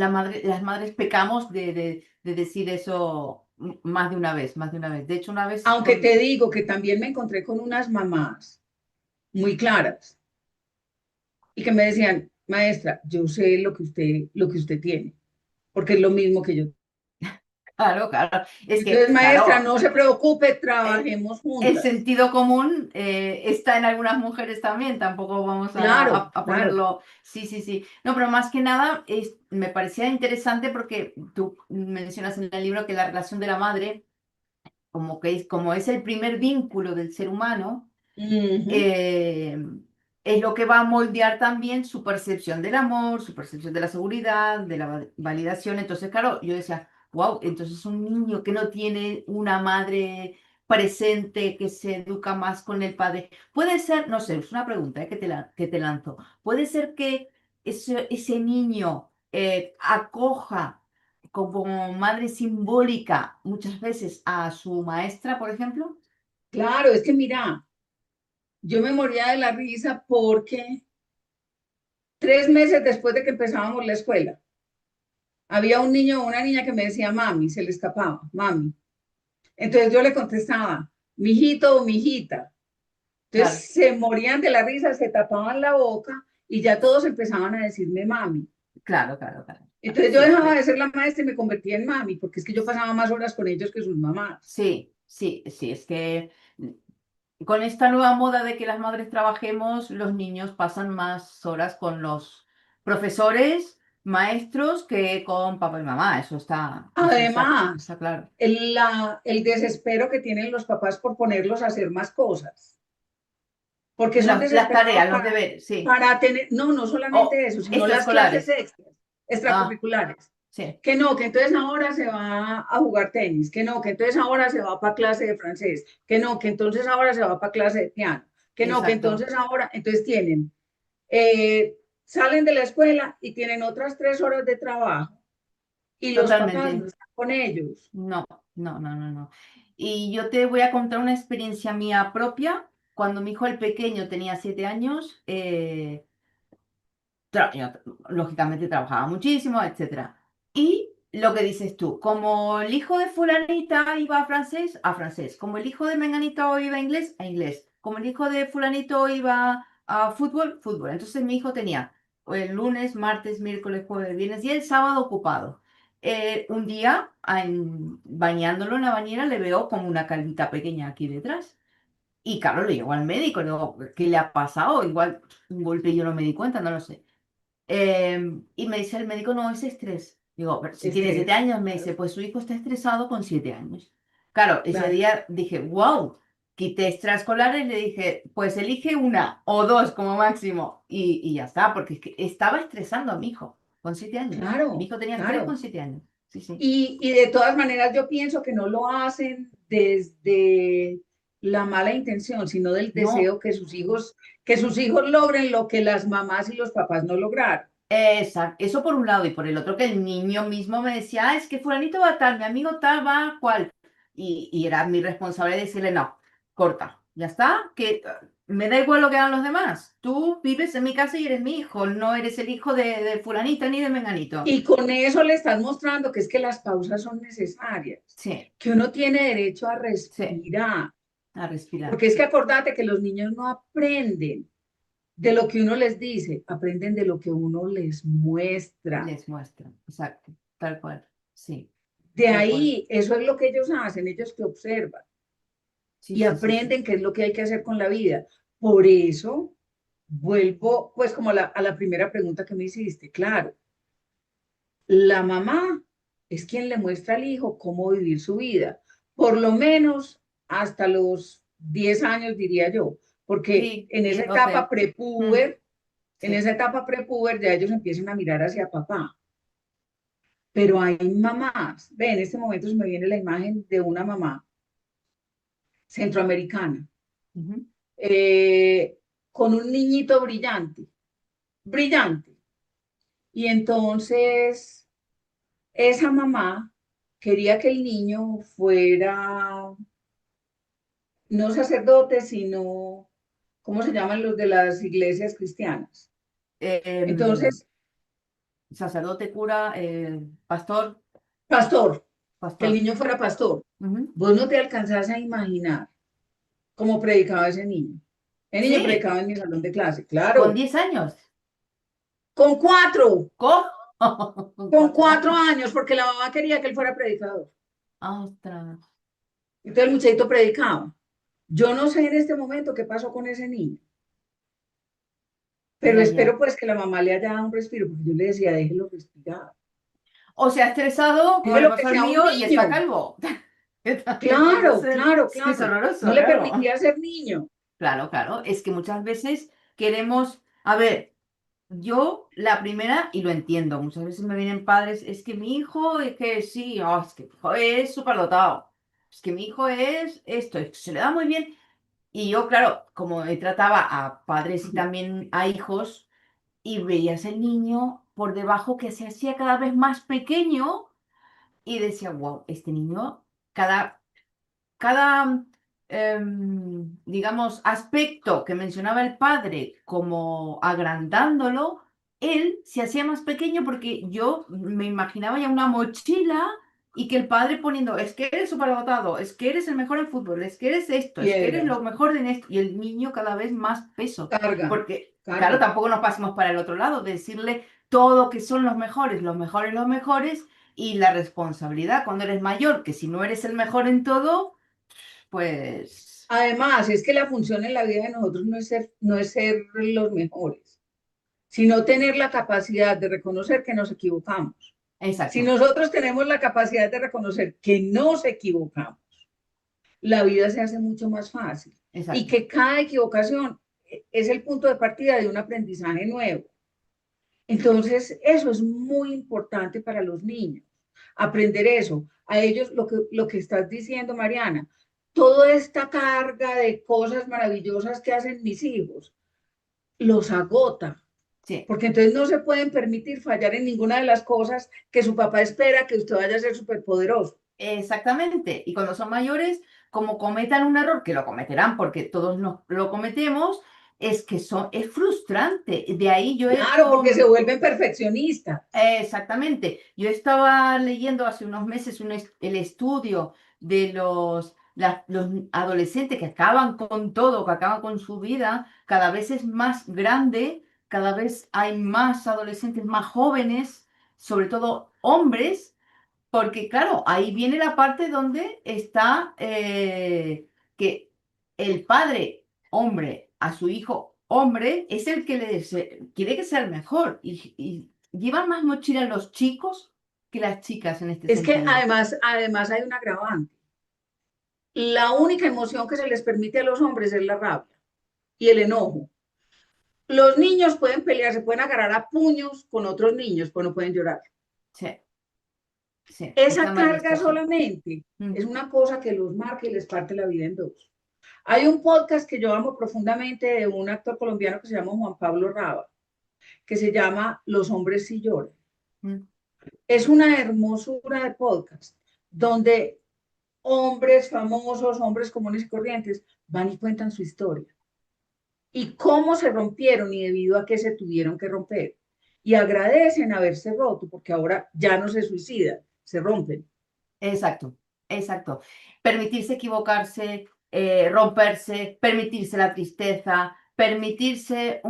S1: madres pecamos de decir eso más de una vez, más de una vez. De hecho, una vez
S2: Aunque te digo que también me encontré con unas mamás muy claras y que me decían, maestra, yo sé lo que usted tiene, porque es lo mismo que yo.
S1: claro, claro. Es que,
S2: Entonces, maestra,
S1: claro,
S2: no se preocupe,
S1: el,
S2: trabajemos
S1: el
S2: juntas.
S1: sentido común está en algunas mujeres también, tampoco vamos
S2: Claro,
S1: a
S2: claro.
S1: ponerlo. Sí, sí, sí. No, pero más que nada me parecía interesante porque tú mencionas en el libro que la relación de la madre, como es el primer vínculo del ser humano,
S2: Ujú.
S1: eh, es lo que va a moldear también su percepción del amor, su percepción de la seguridad, de la validación. Entonces, claro, yo decía, wow, entonces un niño que no tiene una madre presente, que se educa más con el padre. Puede ser, no sé, es una pregunta que te lanzo. Puede ser que ese niño acoja como madre simbólica muchas veces a su maestra, por ejemplo.
S2: Claro, es que mira, yo me moría de la risa porque 3 meses después de que empezábamos la escuela, había un niño o una niña que me decía mami, se le escapaba, mami. Entonces yo le contestaba, mijito o mijita.
S1: Claro,
S2: Entonces se morían de la risa, se tapaban la boca y ya todos empezaban a decirme mami.
S1: claro, claro, claro.
S2: Entonces yo
S1: Sí,
S2: dejaba de ser la maestra y me convertía en mami, porque es que yo pasaba más horas con ellos que sus mamás.
S1: sí, sí, sí, es que con esta nueva moda de que las madres trabajemos, los niños pasan más horas con los profesores, maestros, que con papá y mamá.
S2: Además,
S1: Está claro.
S2: el desespero que tienen los papás por ponerlos a hacer más cosas, porque son
S1: Las
S2: desesperados
S1: tareas, los deberes, sí.
S2: para tener, no, no
S1: O
S2: solamente eso, sino las clases
S1: extraescolares.
S2: extras,
S1: Ah,
S2: extracurriculares.
S1: sí,
S2: Que no, que entonces ahora se va a jugar tenis, que no, que entonces ahora se va para clase de francés, que no, que entonces ahora se va para clase de piano, que no, que
S1: exacto.
S2: entonces ahora, entonces tienen, eh, salen de la escuela y tienen otras 3 horas de trabajo y los papás no
S1: Totalmente.
S2: están con ellos.
S1: No, no, no, no, no. Y yo te voy a contar una experiencia mía propia. Cuando mi hijo el pequeño tenía 7 años, yo, lógicamente trabajaba muchísimo, etcétera. Y lo que dices tú, como el hijo de fulanita iba a francés. Como el hijo de menganito iba a inglés, a inglés. Como el hijo de fulanito iba a fútbol, fútbol. Entonces mi hijo tenía el lunes, martes, miércoles, jueves, viernes y el sábado ocupado. Un día, bañándolo en la bañera, le veo como una calvita pequeña aquí detrás. Y claro, le llevo al médico, le digo, ¿qué le ha pasado? Igual un golpe y yo no me di cuenta, no lo sé. Y me dice el médico, no, es estrés. Digo, "Pero si tiene siete
S2: Estrés,
S1: años, me dice,
S2: claro,
S1: pues su hijo está estresado con 7 años. Claro, ese
S2: claro.
S1: día dije, wow, quité extraescolares y le dije, pues elige una o dos como máximo. Y ya está, porque es que estaba estresando a mi hijo con 7 años. Mi
S2: Claro,
S1: hijo tenía estrés con
S2: claro.
S1: 7 años. Sí, sí.
S2: Y de todas maneras yo pienso que no lo hacen desde la mala intención, sino del
S1: No,
S2: deseo que sus hijos logren lo que las mamás y los papás no lograron.
S1: exacto. Eso por un lado y por el otro que el niño mismo me decía, es que fulanito va tal, mi amigo tal va cual. Y era mi responsabilidad decirle, no, corta, ya está, que me da igual lo que hagan los demás. Tú vives en mi casa y eres mi hijo, no eres el hijo de fulanita ni de menganito.
S2: Y con eso le estás mostrando que es que las pausas son necesarias,
S1: Sí,
S2: que uno tiene derecho a
S1: sí,
S2: respirar,
S1: a respirar,
S2: porque es que
S1: sí.
S2: acordate que los niños no aprenden de lo que uno les dice, aprenden de lo que uno les muestra.
S1: Les muestra, exacto, tal cual, sí,
S2: De
S1: tal cual.
S2: ahí, eso es lo que ellos hacen, ellos te observan
S1: Sí,
S2: y
S1: sí, sí, sí.
S2: aprenden qué es lo que hay que hacer con la vida. Por eso, vuelvo pues como a la primera pregunta que me hiciste. Claro, la mamá es quien le muestra al hijo cómo vivir su vida, por lo menos hasta los 10 años, diría yo, porque
S1: Sí, 10, 12.
S2: en
S1: Sí.
S2: esa etapa prepuber ya ellos empiezan a mirar hacia papá. Pero hay mamás, ve, en este momento se me viene la imagen de una mamá centroamericana
S1: Ujú.
S2: eh, con un niñito brillante, brillante. Y entonces esa mamá quería que el niño fuera no sacerdote, sino, ¿cómo se llaman los de las iglesias cristianas?
S1: Em,
S2: Entonces,
S1: sacerdote, cura, pastor,
S2: pastor, que el
S1: pastor.
S2: niño fuera pastor.
S1: Ujú.
S2: Vos no te alcanzás a imaginar cómo predicaba ese niño. El niño
S1: Sí,
S2: predicaba en mi salón de clase,
S1: con
S2: claro,
S1: 10 años.
S2: con cuatro,
S1: ¿Cómo? Con
S2: con
S1: cuatro
S2: cuatro
S1: años.
S2: años, porque la mamá quería que él fuera predicador.
S1: Ostras.
S2: Entonces el muchachito predicaba. Yo no sé en este momento qué pasó con ese niño, pero
S1: Ya,
S2: espero
S1: ya.
S2: pues que la mamá le haya dado un respiro, porque yo le decía, déjelo respirar,
S1: O sea, estresado, como le
S2: déjelo que
S1: pasó al
S2: sea un
S1: mío, y está
S2: niño.
S1: calvo. Que también puede
S2: Claro,
S1: ser.
S2: claro,
S1: Es
S2: claro. No
S1: horroroso,
S2: le
S1: claro.
S2: permitía ser niño.
S1: Claro, claro. Es que muchas veces queremos. A ver, yo la primera, y lo entiendo, muchas veces me vienen padres, es que mi hijo, es que sí, es que mi hijo es superdotado. es que mi hijo es esto, se le da muy bien. Y yo, claro, como trataba a padres y también a hijos, y veías el niño por debajo que se hacía cada vez más pequeño y decía, wow, este niño, cada digamos, aspecto que mencionaba el padre como agrandándolo, él se hacía más pequeño porque yo me imaginaba ya una mochila y que el padre poniendo, es que eres superdotado, es que eres el mejor en fútbol, es que eres esto, es que eres
S2: piedra,
S1: lo mejor en esto, y el niño cada vez más peso,
S2: carga,
S1: porque, claro,
S2: carga.
S1: tampoco nos pasemos para el otro lado, de decirle todo que son los mejores, los mejores, los mejores, y la responsabilidad cuando eres mayor, que si no eres el mejor en todo, pues
S2: Además, es que la función en la vida de nosotros no es ser los mejores, sino tener la capacidad de reconocer que nos equivocamos. Si
S1: exacto,
S2: nosotros tenemos la capacidad de reconocer que nos equivocamos, la vida se hace mucho más fácil y
S1: exacto.
S2: que cada equivocación es el punto de partida de un aprendizaje nuevo. Entonces, eso es muy importante para los niños, aprender eso. A ellos, lo que estás diciendo, Mariana, toda esta carga de cosas maravillosas que hacen mis hijos, los agota,
S1: Sí,
S2: porque entonces no se pueden permitir fallar en ninguna de las cosas que su papá espera que usted vaya a ser superpoderoso.
S1: exactamente. Y cuando son mayores, como cometan un error, que lo cometerán porque todos lo cometemos, es que es frustrante. De ahí yo he
S2: Claro,
S1: hecho,
S2: porque se vuelven perfeccionistas.
S1: exactamente, yo estaba leyendo hace unos meses el estudio de los adolescentes que acaban con todo, que acaban con su vida, cada vez es más grande, cada vez hay más adolescentes más jóvenes, sobre todo hombres. Porque claro, ahí viene la parte donde está que el padre, hombre, a su hijo, hombre, es el que quiere que sea el mejor. Y llevan más mochilas los chicos que las chicas en este
S2: Es que
S1: sentido.
S2: además hay un agravante. La única emoción que se les permite a los hombres es la rabia y el enojo. Los niños pueden pelear, se pueden agarrar a puños con otros niños, pero no pueden llorar.
S1: Sí, sí, está
S2: Esa
S1: mal
S2: carga
S1: visto, sí.
S2: solamente
S1: Mm,
S2: es una cosa que los marca y les parte la vida en dos. Hay un podcast que yo amo profundamente de un actor colombiano que se llama Juan Pablo Raba, que se llama Los hombres sí lloran.
S1: mm.
S2: Es una hermosura de podcast donde hombres famosos, hombres comunes y corrientes van y cuentan su historia y cómo se rompieron y debido a qué se tuvieron que romper. Y agradecen haberse roto porque ahora ya no se suicidan, se rompen.
S1: Exacto, exacto. Permitirse equivocarse, romperse, permitirse la tristeza, permitirse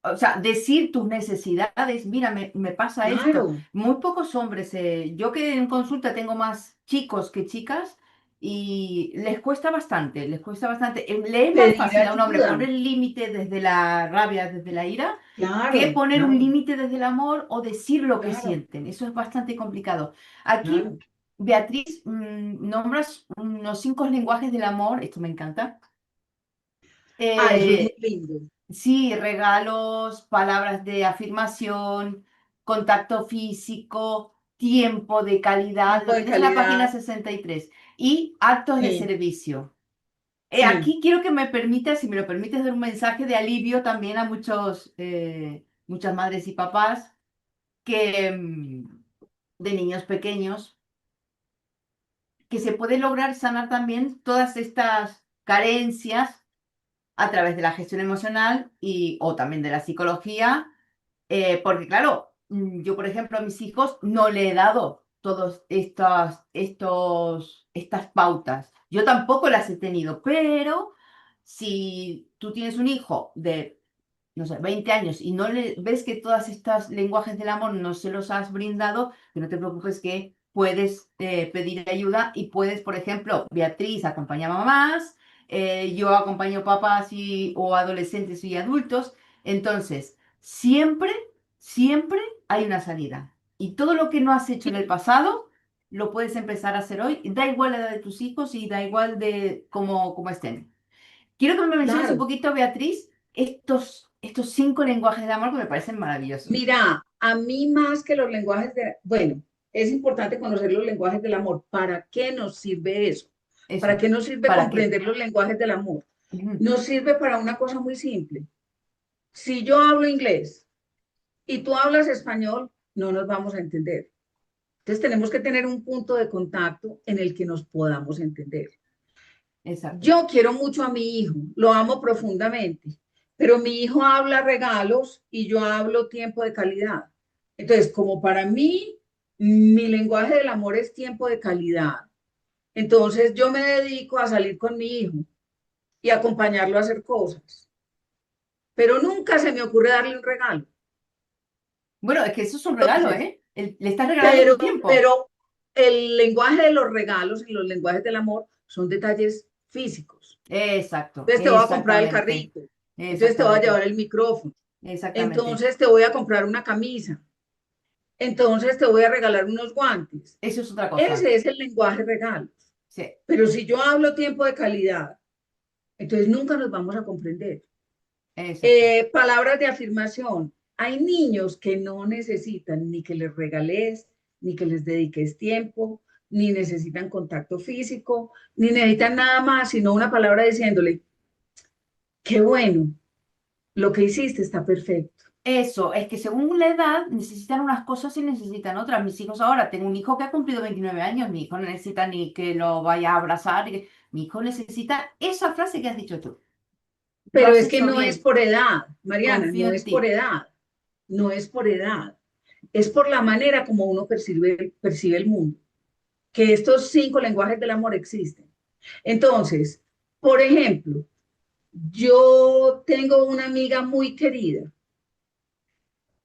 S1: o sea, decir tus necesidades, mira, me pasa esto.
S2: Claro,
S1: Muy pocos hombres, yo que en consulta tengo más chicos que chicas y les cuesta bastante. Le es más
S2: pedir
S1: fácil a un hombre
S2: ayuda.
S1: poner límite desde la rabia, desde la ira, que
S2: Claro,
S1: poner un
S2: claro,
S1: límite desde el amor o decir lo que
S2: claro,
S1: sienten. Eso es bastante complicado. Aquí,
S2: claro.
S1: Beatriz, nombras unos 5 lenguajes del amor, esto me encanta.
S2: Ah, eso es muy
S1: Eh,
S2: lindo.
S1: Sí, regalos, palabras de afirmación, contacto físico, tiempo de calidad,
S2: Tiempo
S1: lo
S2: de
S1: tienes en la página
S2: calidad.
S1: 63. Y actos de
S2: Sí,
S1: servicio.
S2: sí,
S1: Aquí quiero que me permitas, si me lo permites, dar un mensaje de alivio también a muchas madres y papás de niños pequeños, que se puede lograr sanar también todas estas carencias a través de la gestión emocional o también de la psicología. Porque claro, yo por ejemplo a mis hijos no le he dado todas estas pautas. Yo tampoco las he tenido, pero si tú tienes un hijo de, no sé, 20 años y no le ves que todas estas lenguajes del amor no se los has brindado, que no te preocupes que puedes pedir ayuda y puedes, por ejemplo, Beatriz acompaña a mamás, yo acompaño papás o adolescentes y adultos. Entonces, siempre hay una salida. Y todo lo que no has hecho en el pasado, lo puedes empezar a hacer hoy. Da igual la edad de tus hijos y da igual de cómo estén. Quiero que me menciones un
S2: claro.
S1: poquito, Beatriz, estos 5 lenguajes de amor que me parecen maravillosos.
S2: Mira, a mí más que los lenguajes de, bueno, es importante conocer los lenguajes del amor. ¿Para qué nos sirve eso? ¿Para
S1: Eso.
S2: qué nos sirve
S1: ¿Para qué?
S2: comprender los lenguajes del amor?
S1: Ujú.
S2: Nos sirve para una cosa muy simple. Si yo hablo inglés y tú hablas español, no nos vamos a entender. Entonces tenemos que tener un punto de contacto en el que nos podamos entender.
S1: Exacto.
S2: Yo quiero mucho a mi hijo, lo amo profundamente, pero mi hijo habla regalos y yo hablo tiempo de calidad. Entonces, como para mí, mi lenguaje del amor es tiempo de calidad, entonces yo me dedico a salir con mi hijo y acompañarlo a hacer cosas, pero nunca se me ocurre darle un regalo.
S1: Bueno, es que eso es un regalo,
S2: Entonces,
S1: ¿eh? Le estás regalando
S2: pero,
S1: tu tiempo.
S2: pero el lenguaje de los regalos y los lenguajes del amor son detalles físicos.
S1: Exacto,
S2: Entonces te voy a comprar el
S1: exactamente,
S2: carrito, entonces te voy a llevar
S1: exactamente,
S2: el micrófono,
S1: exactamente.
S2: entonces te voy a comprar una camisa, entonces te voy a regalar unos guantes.
S1: Eso es otra cosa.
S2: Ese es el lenguaje regalo.
S1: Sí,
S2: Pero si yo hablo tiempo de calidad, entonces nunca nos vamos a comprender.
S1: exacto.
S2: Palabras de afirmación. Hay niños que no necesitan ni que les regales, ni que les dediques tiempo, ni necesitan contacto físico, ni necesitan nada más, sino una palabra diciéndole, qué bueno, lo que hiciste está perfecto.
S1: Eso, es que según la edad necesitan unas cosas y necesitan otras. Mis hijos ahora, tengo un hijo que ha cumplido 29 años, mi hijo no necesita ni que lo vaya a abrazar, mi hijo necesita esa frase que has dicho tú. Lo
S2: Pero
S1: has
S2: es que
S1: hecho
S2: no es
S1: bien,
S2: por edad, Mariana,
S1: confío
S2: no
S1: en
S2: es por
S1: ti.
S2: edad, no es por edad, es por la manera como uno percibe el mundo, que estos 5 lenguajes del amor existen. Entonces, por ejemplo, yo tengo una amiga muy querida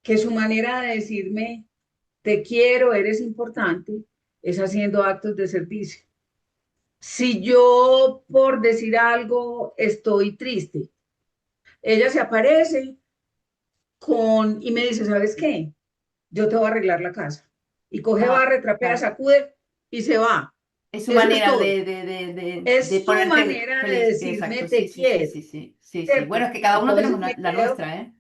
S2: que su manera de decirme, te quiero, eres importante, es haciendo actos de servicio. Si yo, por decir algo, estoy triste, ella se aparece y me dice, ¿sabes qué? Yo te voy a arreglar la casa. Y coge,
S1: Ah,
S2: barre, trapea,
S1: claro.
S2: sacude y se va.
S1: Es su
S2: Eso es
S1: manera
S2: todo.
S1: de
S2: Es su
S1: ponerte
S2: manera de
S1: feliz.
S2: decirme
S1: Exacto, sí,
S2: te
S1: sí, sí,
S2: quiero,
S1: sí, sí, sí, sí. Bueno,
S2: ¿cierto?
S1: es que cada
S2: Y
S1: uno tenemos la nuestra, ¿eh?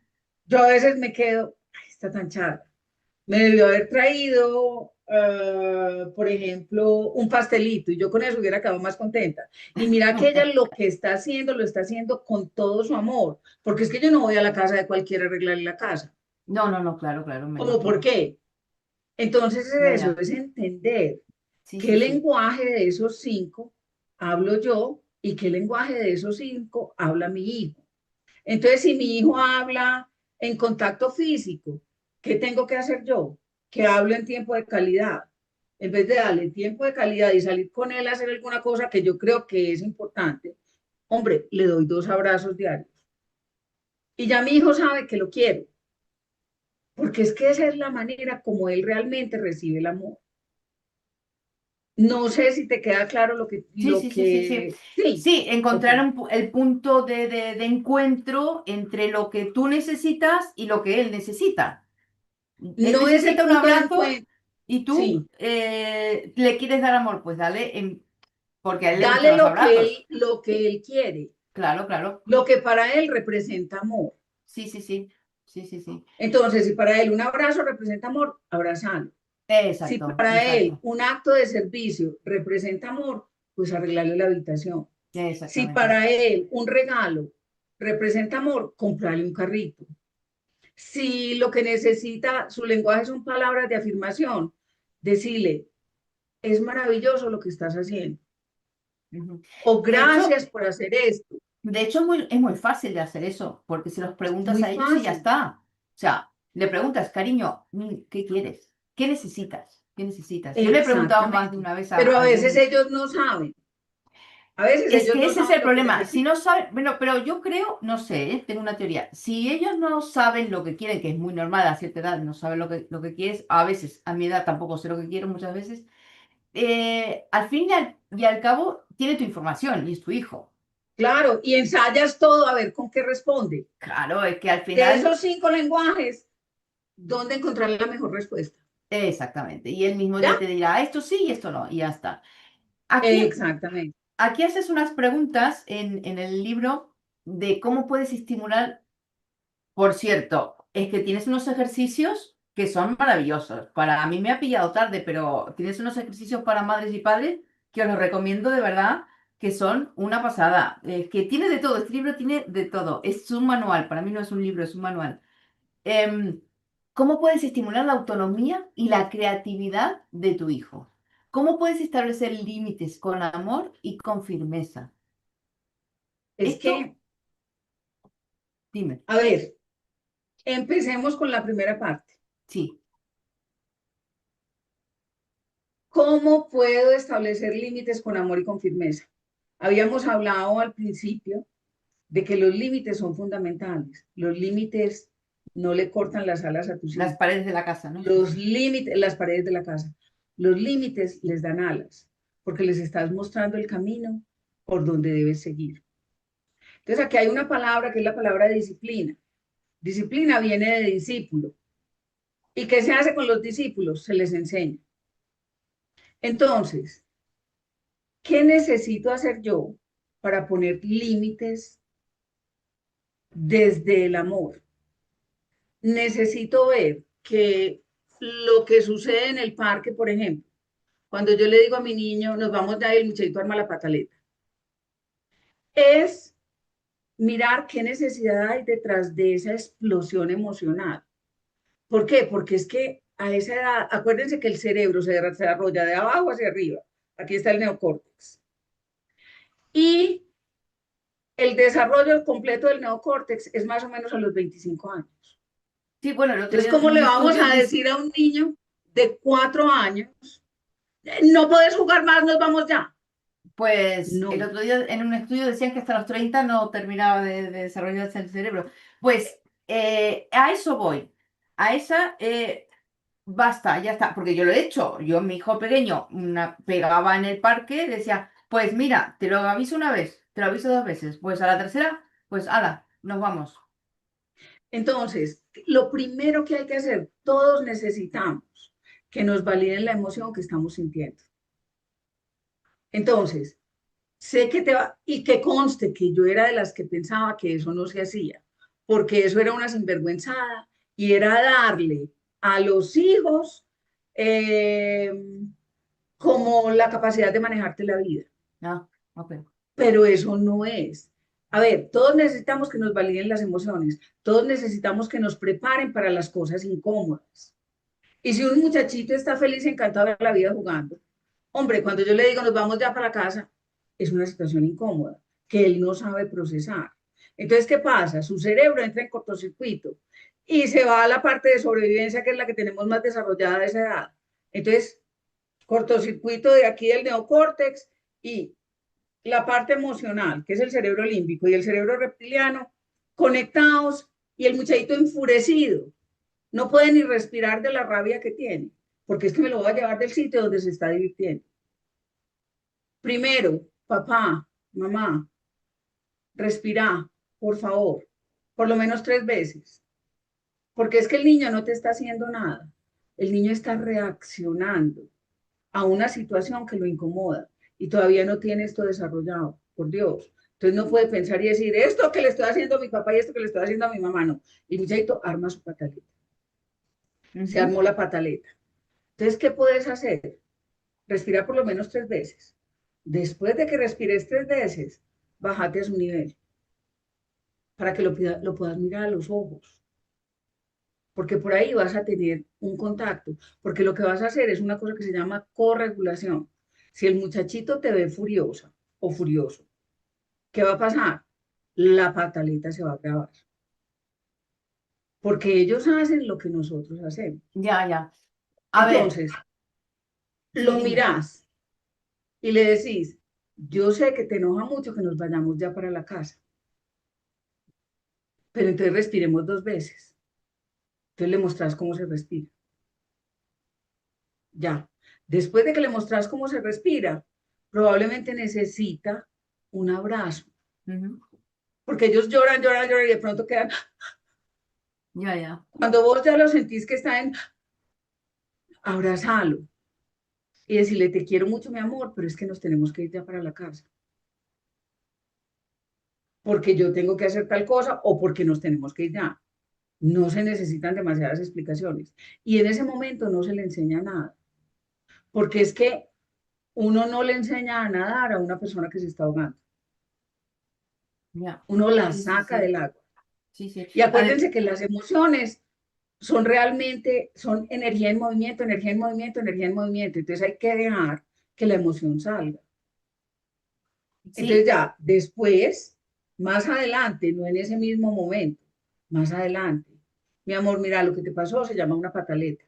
S2: yo a veces me quedo, ay, está tan chata. Me debió haber traído, por ejemplo, un pastelito y yo con eso hubiera quedado más contenta. Y mira que ella lo que está haciendo, lo está haciendo con todo su amor, porque es que yo no voy a la casa de cualquiera a arreglarle la casa.
S1: No, no, no, claro, claro, me
S2: ¿Cómo por
S1: imagino.
S2: qué? Entonces
S1: Ya,
S2: eso
S1: ya.
S2: es entender
S1: Sí,
S2: qué
S1: sí, sí.
S2: lenguaje de esos 5 hablo yo y qué lenguaje de esos 5 habla mi hijo. Entonces, si mi hijo habla en contacto físico, ¿qué tengo que hacer yo? Que hablo en tiempo de calidad. En vez de darle tiempo de calidad y salir con él a hacer alguna cosa que yo creo que es importante, hombre, le doy 2 abrazos diarios. Y ya mi hijo sabe que lo quiero, porque es que esa es la manera como él realmente recibe el amor. No sé si te queda claro
S1: Sí, sí, sí, sí, sí.
S2: sí,
S1: Sí,
S2: ok,
S1: encontrar el punto de encuentro entre lo que tú necesitas y lo que él necesita. Él
S2: no es el
S1: necesita un
S2: punto de
S1: abrazo
S2: encuentro,
S1: y tú
S2: sí,
S1: le quieres dar amor, pues dale, porque a él le gustan
S2: dale
S1: los abrazos.
S2: lo que él quiere,
S1: Claro, claro.
S2: lo que para él representa amor.
S1: Sí, sí, sí. Sí, sí, sí.
S2: Entonces, si para él un abrazo representa amor, abrazalo. Si
S1: Exacto,
S2: para él
S1: exacto.
S2: un acto de servicio representa amor, pues arreglarle la habitación. Si
S1: Exactamente.
S2: para él un regalo representa amor, comprarle un carrito. Si lo que necesita, su lenguaje son palabras de afirmación, decirle, es maravilloso lo que estás haciendo.
S1: Ujú.
S2: O
S1: De hecho,
S2: gracias por hacer esto.
S1: es muy fácil de hacer eso, porque si los preguntas
S2: Muy
S1: a ellos y ya
S2: fácil.
S1: está. O sea, le preguntas, cariño, ¿qué quieres? ¿Qué necesitas? ¿Qué necesitas? Yo le he preguntado más de
S2: Exactamente.
S1: una vez
S2: Pero a
S1: a
S2: veces
S1: Judith.
S2: ellos no saben. A veces
S1: Es
S2: ellos
S1: que
S2: no
S1: ese es
S2: saben
S1: el
S2: lo que
S1: problema. Si
S2: necesitan.
S1: no saben, bueno, pero yo creo, no sé, tengo una teoría. Si ellos no saben lo que quieren, que es muy normal a cierta edad, no saben lo que quieres, a veces, a mi edad tampoco sé lo que quiero muchas veces, al fin y al cabo tiene tu información y es tu hijo.
S2: Claro, y ensayas todo a ver con qué responde.
S1: Claro, es que al
S2: De
S1: final,
S2: esos 5 lenguajes, ¿dónde encontrar la mejor respuesta?
S1: exactamente. Y él mismo ya
S2: ¿Ya?
S1: te dirá esto sí y esto no, y ya está. Aquí,
S2: Exactamente.
S1: aquí haces unas preguntas en el libro de cómo puedes estimular. Por cierto, es que tienes unos ejercicios. que son maravillosos. Para mí me ha pillado tarde, pero tienes unos ejercicios para madres y padres que os los recomiendo de verdad, que son una pasada. Que tiene de todo, este libro tiene de todo. Es un manual, para mí no es un libro, es un manual. Em, ¿Cómo puedes estimular la autonomía y la creatividad de tu hijo? ¿Cómo puedes establecer límites con amor y con firmeza?
S2: Es
S1: Esto,
S2: que,
S1: dime,
S2: a ver, empecemos con la primera parte.
S1: sí,
S2: ¿Cómo puedo establecer límites con amor y con firmeza? Habíamos hablado al principio de que los límites son fundamentales. Los límites no le cortan las alas a tus
S1: las
S2: hijos.
S1: paredes de la casa, ¿no? Sí,
S2: Los
S1: sí.
S2: límites, las paredes de la casa, los límites les dan alas, porque les estás mostrando el camino por donde debes seguir. Entonces, aquí hay una palabra que es la palabra de disciplina. Disciplina viene de discípulo. ¿Y qué se hace con los discípulos? Se les enseña. Entonces, ¿qué necesito hacer yo para poner límites desde el amor? Necesito ver que lo que sucede en el parque, por ejemplo, cuando yo le digo a mi niño, nos vamos de ahí, el muchachito arma la pataleta, es mirar qué necesidad hay detrás de esa explosión emocional. ¿Por qué? Porque es que a esa edad, acuérdense que el cerebro se desarrolla de abajo hacia arriba. Aquí está el neocórtex. Y el desarrollo completo del neocórtex es más o menos a los 25 años.
S1: Sí, bueno, el otro
S2: Entonces,
S1: día
S2: ¿cómo
S1: en
S2: le
S1: un
S2: vamos
S1: estudio
S2: a decir a un niño de 4 años, no puedes jugar más, nos vamos ya?
S1: pues el
S2: No.
S1: otro día en un estudio decían que hasta los 30 no terminaba de desarrollarse el cerebro. Pues a eso voy. A esa, basta, ya está. Porque yo lo he hecho. Yo, mi hijo pequeño, pegaba en el parque, decía, pues mira, te lo aviso una vez, te lo aviso dos veces. Pues a la tercera, pues ala, nos vamos.
S2: Entonces, lo primero que hay que hacer, todos necesitamos que nos validen la emoción que estamos sintiendo. Entonces, sé que te va, y que conste que yo era de las que pensaba que eso no se hacía, porque eso era una sinvergüenzada y era darle a los hijos eh, como la capacidad de manejarte la vida,
S1: Ah, ok.
S2: pero eso no es. A ver, todos necesitamos que nos validen las emociones, todos necesitamos que nos preparen para las cosas incómodas. Y si un muchachito está feliz y encantado de la vida jugando, hombre, cuando yo le digo nos vamos ya para casa, es una situación incómoda que él no sabe procesar. Entonces, ¿qué pasa? Su cerebro entra en cortocircuito y se va a la parte de sobrevivencia, que es la que tenemos más desarrollada a esa edad. Entonces, cortocircuito de aquí del neocórtex y la parte emocional, que es el cerebro límbico y el cerebro reptiliano, conectados y el muchachito enfurecido. No puede ni respirar de la rabia que tiene, porque es que me lo voy a llevar del sitio donde se está divirtiendo. Primero, papá, mamá, respira, por favor, por lo menos 3 veces, porque es que el niño no te está haciendo nada, el niño está reaccionando a una situación que lo incomoda y todavía no tiene esto desarrollado, por Dios. Entonces no puede pensar y decir, esto que le estoy haciendo a mi papá y esto que le estoy haciendo a mi mamá, no. El muchachito arma su pataleta, se
S1: Ujú.
S2: armó la pataleta. Entonces, ¿qué puedes hacer? Respira por lo menos 3 veces. Después de que respires 3 veces, bájate a su nivel para que lo puedas mirar a los ojos, porque por ahí vas a tener un contacto, porque lo que vas a hacer es una cosa que se llama corregulación. Si el muchachito te ve furiosa o furioso, ¿qué va a pasar? La pataleta se va a grabar, porque ellos hacen lo que nosotros hacemos.
S1: Ya, ya. A ver,
S2: Entonces,
S1: sí,
S2: lo
S1: dime.
S2: mirás y le decís, yo sé que te enoja mucho que nos vayamos ya para la casa, pero entonces respiremos 2 veces. Entonces le mostrás cómo se respira. Ya. Después de que le mostrás cómo se respira, probablemente necesita un abrazo,
S1: Ujú.
S2: porque ellos lloran, lloran, lloran y de pronto quedan.
S1: Ya, ya.
S2: Cuando vos ya lo sentís que está en, abrazalo y decirle, te quiero mucho, mi amor, pero es que nos tenemos que ir ya para la casa, porque yo tengo que hacer tal cosa o porque nos tenemos que ir ya. no se necesitan demasiadas explicaciones. Y en ese momento no se le enseña nada, porque es que uno no le enseña a nadar a una persona que se está ahogando,
S1: Ya.
S2: uno la
S1: Sí, sí,
S2: saca
S1: sí.
S2: del agua.
S1: Sí, sí.
S2: Y acuérdense que las emociones son realmente, son energía en movimiento, energía en movimiento, energía en movimiento. Entonces hay que dejar que la emoción salga. Entonces
S1: Sí,
S2: ya, después, más adelante, no en ese mismo momento, más adelante, mi amor, mira, lo que te pasó se llama una pataleta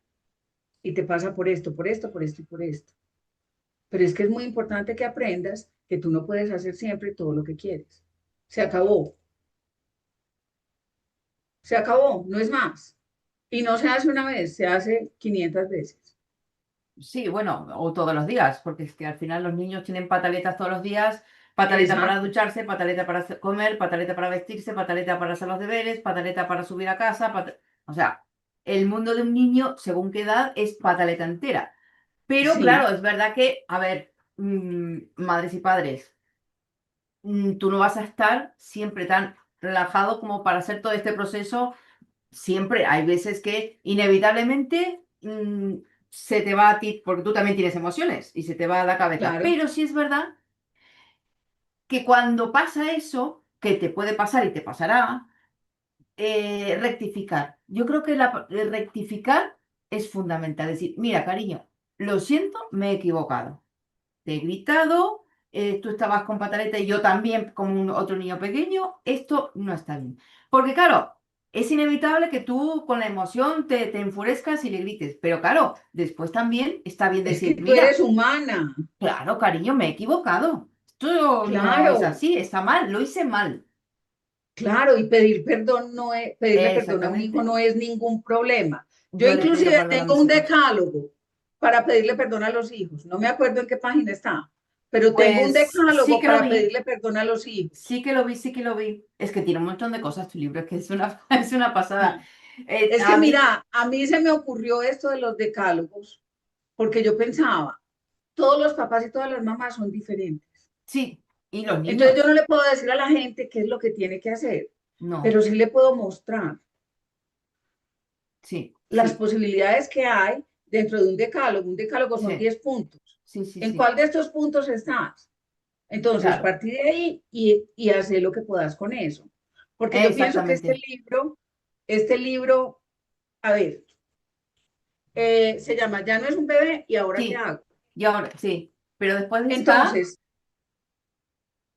S2: y te pasa por esto, por esto, por esto y por esto. Pero es que es muy importante que aprendas que tú no puedes hacer siempre todo lo que quieres. Se acabó, se acabó, no es más. Y no se hace una vez, se hace 500 veces.
S1: sí, bueno, o todos los días, porque es que al final los niños tienen pataletas todos los días, pataleta para
S2: Exacto,
S1: ducharse, pataleta para comer, pataleta para vestirse, pataleta para hacer los deberes, pataleta para subir a casa, o sea, el mundo de un niño, según qué edad, es pataleta entera. Pero
S2: sí,
S1: claro, es verdad que, a ver, madres y padres, tú no vas a estar siempre tan relajado como para hacer todo este proceso. Siempre hay veces que inevitablemente se te va a ti, porque tú también tienes emociones y se te va a la cabeza.
S2: claro,
S1: Pero sí es verdad que cuando pasa eso, que te puede pasar y te pasará, rectificar. Yo creo que rectificar es fundamental. Decir, mira, cariño, lo siento, me he equivocado. Te he gritado, tú estabas con pataleta y yo también como otro niño pequeño, esto no está bien. Porque claro, es inevitable que tú con la emoción te enfurezcas y le grites, pero claro, después también está bien
S2: es que
S1: decir,
S2: tú eres
S1: mira,
S2: humana,
S1: claro, cariño, me he equivocado. Esto no es
S2: claro,
S1: así, está mal, lo hice mal.
S2: claro, y pedir perdón no es, pedirle perdón a un hijo
S1: Exactamente.
S2: no es ningún problema. Yo
S1: Yo le he pedido
S2: inclusive
S1: perdón a
S2: tengo
S1: mis
S2: un
S1: hijos.
S2: decálogo para pedirle perdón a los hijos. No me acuerdo en qué página está, pero tengo un
S1: Pues sí
S2: decálogo
S1: que lo
S2: para
S1: vi,
S2: pedirle perdón a los hijos.
S1: sí que lo vi, sí que lo vi. Es que tiene un montón de cosas tu libro, es que es una, es una pasada.
S2: Mm. Es que
S1: A mí,
S2: mira, a mí se me ocurrió esto de los decálogos, porque yo pensaba, todos los papás y todas las mamás son diferentes.
S1: sí, y los
S2: Entonces yo no
S1: niños,
S2: le puedo decir a la gente qué es lo que tiene que hacer,
S1: no,
S2: pero sí le puedo mostrar
S1: sí,
S2: las
S1: sí,
S2: posibilidades que hay dentro de un decálogo. Un decálogo son
S1: sí,
S2: 10 puntos.
S1: sí, sí,
S2: ¿En
S1: sí,
S2: cuál de estos puntos estás? Entonces,
S1: claro,
S2: partir de ahí y hacer lo que puedas con eso. Porque yo pienso que
S1: exactamente.
S2: este libro, a ver, se llama Ya no es un bebé y ahora qué
S1: Sí,
S2: hago.
S1: y ahora, sí, pero después está,
S2: Entonces,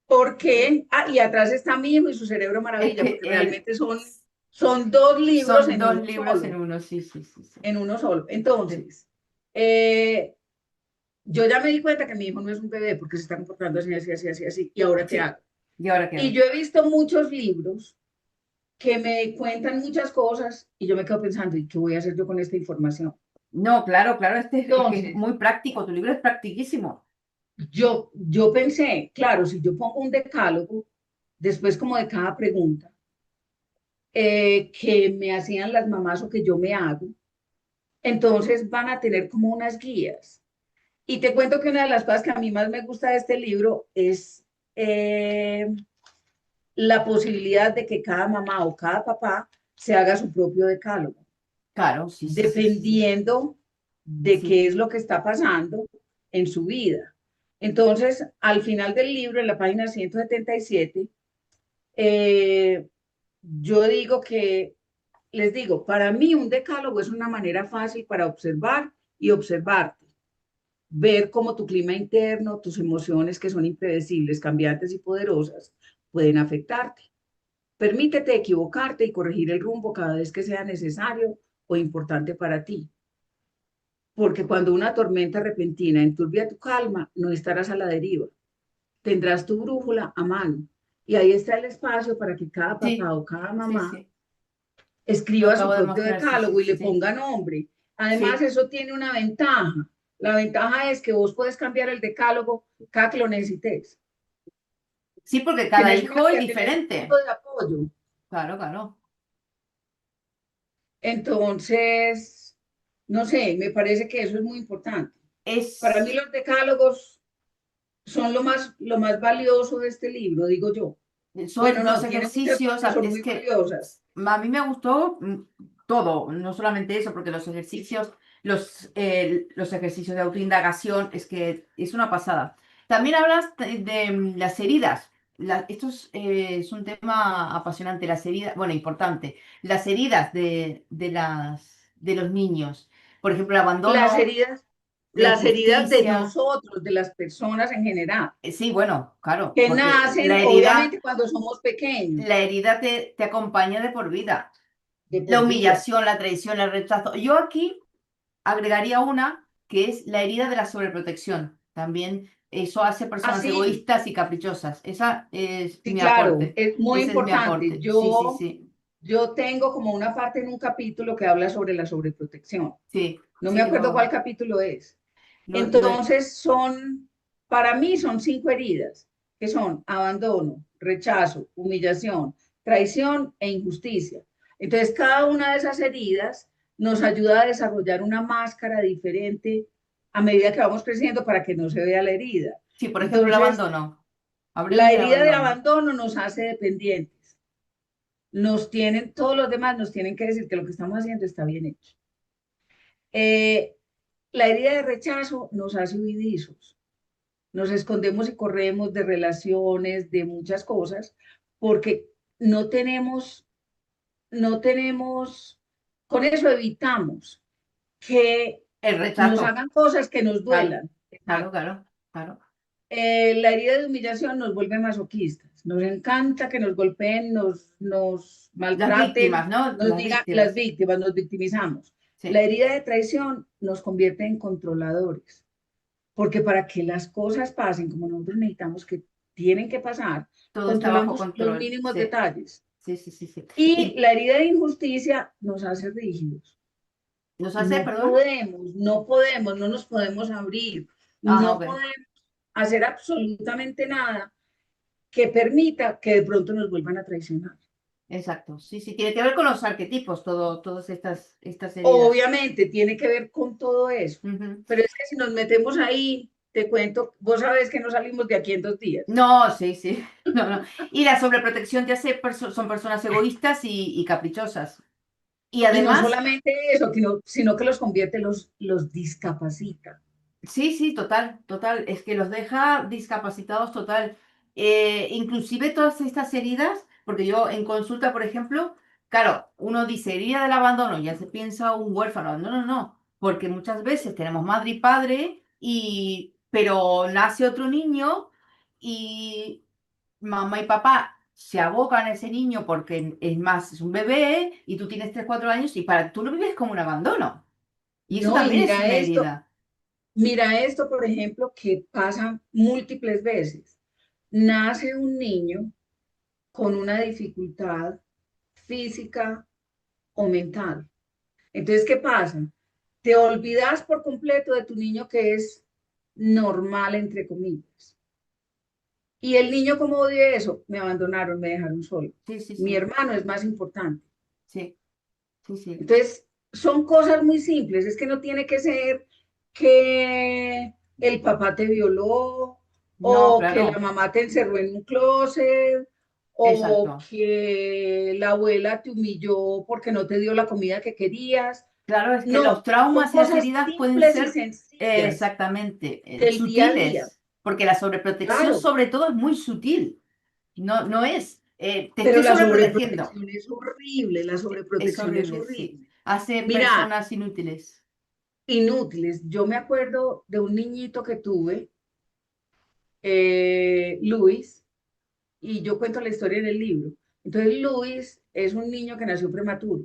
S2: ¿por qué? Ah, y atrás está mi hijo y su cerebro
S1: es
S2: maravilla,
S1: que
S2: porque realmente son dos libros
S1: son dos libros en uno, sí, sí, sí, sí,
S2: en uno solo.
S1: sí,
S2: Entonces, eh, yo ya me di cuenta que mi hijo no es un bebé porque se está comportando así, así, así, así, así. ¿Y ahora qué
S1: sí,
S2: hago?
S1: ¿y ahora qué
S2: Y
S1: hago?
S2: yo he visto muchos libros que me cuentan muchas cosas y yo me quedo pensando, ¿y qué voy a hacer yo con esta información?
S1: No, claro, claro, es que es
S2: Entonces,
S1: muy práctico, tu libro es practiquísimo.
S2: yo pensé, claro, si yo pongo un decálogo, después como de cada pregunta, que me hacían las mamás o que yo me hago, entonces van a tener como unas guías. Y te cuento que una de las cosas que a mí más me gusta de este libro es eh, la posibilidad de que cada mamá o cada papá se haga su propio decálogo,
S1: Claro, sí, sí, sí, sí, sí,
S2: dependiendo de
S1: sí,
S2: qué es lo que está pasando en su vida. Entonces, al final del libro, en la página 177, yo digo que, les digo, para mí un decálogo es una manera fácil para observar y observarte, ver cómo tu clima interno, tus emociones que son impredecibles, cambiantes y poderosas, pueden afectarte. Permítete equivocarte y corregir el rumbo cada vez que sea necesario o importante para ti. Porque cuando una tormenta repentina enturbia tu calma, no estarás a la deriva. Tendrás tu brújula a mano. Y ahí está el espacio para que cada papá
S1: sí,
S2: o cada
S1: sí,
S2: mamá
S1: sí, lo
S2: escriba su
S1: acabo de
S2: propio
S1: mostrar, sí, sí,
S2: decálogo y le
S1: sí, sí,
S2: ponga nombre. Además,
S1: sí,
S2: eso tiene una ventaja. La ventaja es que vos puedes cambiar el decálogo cada que lo necesites.
S1: sí, porque cada
S2: Tienes una
S1: hijo es
S2: guía, tienes un punto
S1: diferente,
S2: de apoyo.
S1: claro, claro,
S2: Entonces, no sé, me parece que eso es muy importante. Para mí
S1: es,
S2: los decálogos son lo más valioso de este libro, digo yo.
S1: son
S2: Bueno,
S1: los
S2: no, tiene muchas cosas
S1: ejercicios,
S2: que son
S1: es
S2: muy
S1: que
S2: valiosas.
S1: A mí me gustó todo, no solamente eso, porque los ejercicios de autoindagación es que es una pasada. También hablas de las heridas. Es un tema apasionante, las heridas, bueno, importante. Las heridas de los niños. Por ejemplo, el
S2: Las
S1: abandono,
S2: heridas,
S1: la
S2: las heridas de
S1: injusticia.
S2: nosotros, de las personas en general,
S1: Sí, bueno, claro,
S2: que
S1: porque
S2: nacen obviamente cuando somos pequeños,
S1: la herida te acompaña de por vida.
S2: de
S1: La
S2: por vida.
S1: humillación, la traición, el rechazo. Yo aquí agregaría una que es la herida de la sobreprotección. También eso hace personas
S2: Así,
S1: egoístas y caprichosas. Esa es
S2: sí,
S1: mi
S2: claro,
S1: aporte.
S2: es muy
S1: Ese es mi
S2: importante.
S1: aporte. Sí, sí, sí.
S2: Yo tengo como una parte en un capítulo que habla sobre la sobreprotección.
S1: Sí,
S2: No me
S1: sí,
S2: acuerdo cuál capítulo es.
S1: lo he-
S2: Entonces para mí son 5 heridas, que son abandono, rechazo, humillación, traición e injusticia. Entonces, cada una de esas heridas nos ayuda a desarrollar una máscara diferente a medida que vamos creciendo para que no se vea la herida.
S1: sí, por ejemplo, el
S2: Entonces,
S1: abandono. Hablemos
S2: la
S1: del
S2: herida de
S1: abandono.
S2: abandono nos hace dependientes. Todos los demás nos tienen que decir que lo que estamos haciendo está bien hecho. Eh, la herida de rechazo nos hace huidizos. Nos escondemos y corremos de relaciones, de muchas cosas, porque no tenemos, no tenemos, con eso evitamos que
S1: El
S2: nos
S1: rechazo.
S2: hagan cosas que nos
S1: Claro,
S2: duelan.
S1: claro, claro, claro.
S2: La herida de humillación nos vuelve masoquistas. Nos encanta que nos golpeen, nos
S1: Las
S2: maltraten,
S1: víctimas, ¿no?
S2: nos
S1: Las
S2: digan las
S1: víctimas.
S2: víctimas, nos victimizamos. La
S1: Sí,
S2: herida de traición nos convierte en controladores. Porque para que las cosas pasen como nosotros necesitamos que tienen que pasar,
S1: todo está bajo
S2: controlamos los
S1: control.
S2: mínimos
S1: Sí,
S2: detalles.
S1: sí, sí, sí, sí.
S2: Y
S1: Y
S2: la herida de injusticia nos hace rígidos.
S1: nos hace,
S2: No
S1: perdón.
S2: podemos, no podemos, no nos podemos abrir,
S1: Ah,
S2: no
S1: ok.
S2: podemos hacer absolutamente nada que permita que de pronto nos vuelvan a traicionar.
S1: Exacto, sí, sí, tiene que ver con los arquetipos, todas estas heridas.
S2: Obviamente tiene que ver con todo eso,
S1: Ujú.
S2: pero es que si nos metemos ahí, te cuento, vos sabes que no salimos de aquí en 2 días.
S1: No, sí, sí, no, no. Y la sobreprotección te hace, son personas egoístas y caprichosas. Y
S2: Y no
S1: además,
S2: solamente eso, sino que los convierte, los discapacita.
S1: sí, sí, total, total, es que los deja discapacitados total. Inclusive todas estas heridas, porque yo en consulta, por ejemplo, claro, uno dice herida del abandono, ya se piensa un huérfano. No, no, no, porque muchas veces tenemos madre y padre, pero nace otro niño y mamá y papá se abocan a ese niño porque es más, es un bebé y tú tienes 3 4 años y para tú lo vives como un abandono. Y eso
S2: No, y
S1: también es una herida.
S2: mira esto, por ejemplo, que pasa múltiples veces. Nace un niño con una dificultad física o mental. Entonces, ¿qué pasa? Te olvidas por completo de tu niño que es normal, entre comillas. Y el niño, ¿cómo odia eso? Me abandonaron, me dejaron solo.
S1: Sí, sí,
S2: Mi
S1: sí.
S2: hermano es más importante.
S1: Sí, sí, sí.
S2: Entonces, son cosas muy simples. Es que no tiene que ser que el papá te violó
S1: No,
S2: o que la
S1: claro,
S2: mamá te encerró en un closet o
S1: exacto.
S2: que la abuela te humilló porque no te dio la comida que querías.
S1: Claro, es que los
S2: No, son
S1: traumas y las
S2: cosas
S1: heridas pueden
S2: simples y
S1: ser
S2: sencillas
S1: exactamente
S2: del día a día.
S1: sutiles, porque la sobreprotección
S2: Claro,
S1: sobre todo es muy sutil. No, no es, te
S2: pero
S1: estoy
S2: la
S1: sobreprotegiendo.
S2: sobreprotección es horrible, la
S1: Es
S2: sobreprotección es
S1: horrible, sí.
S2: horrible.
S1: Hace
S2: Mira,
S1: personas inútiles.
S2: inútiles. Yo me acuerdo de un niñito que tuve, Luis, y yo cuento la historia en el libro. Entonces, Luis es un niño que nació prematuro.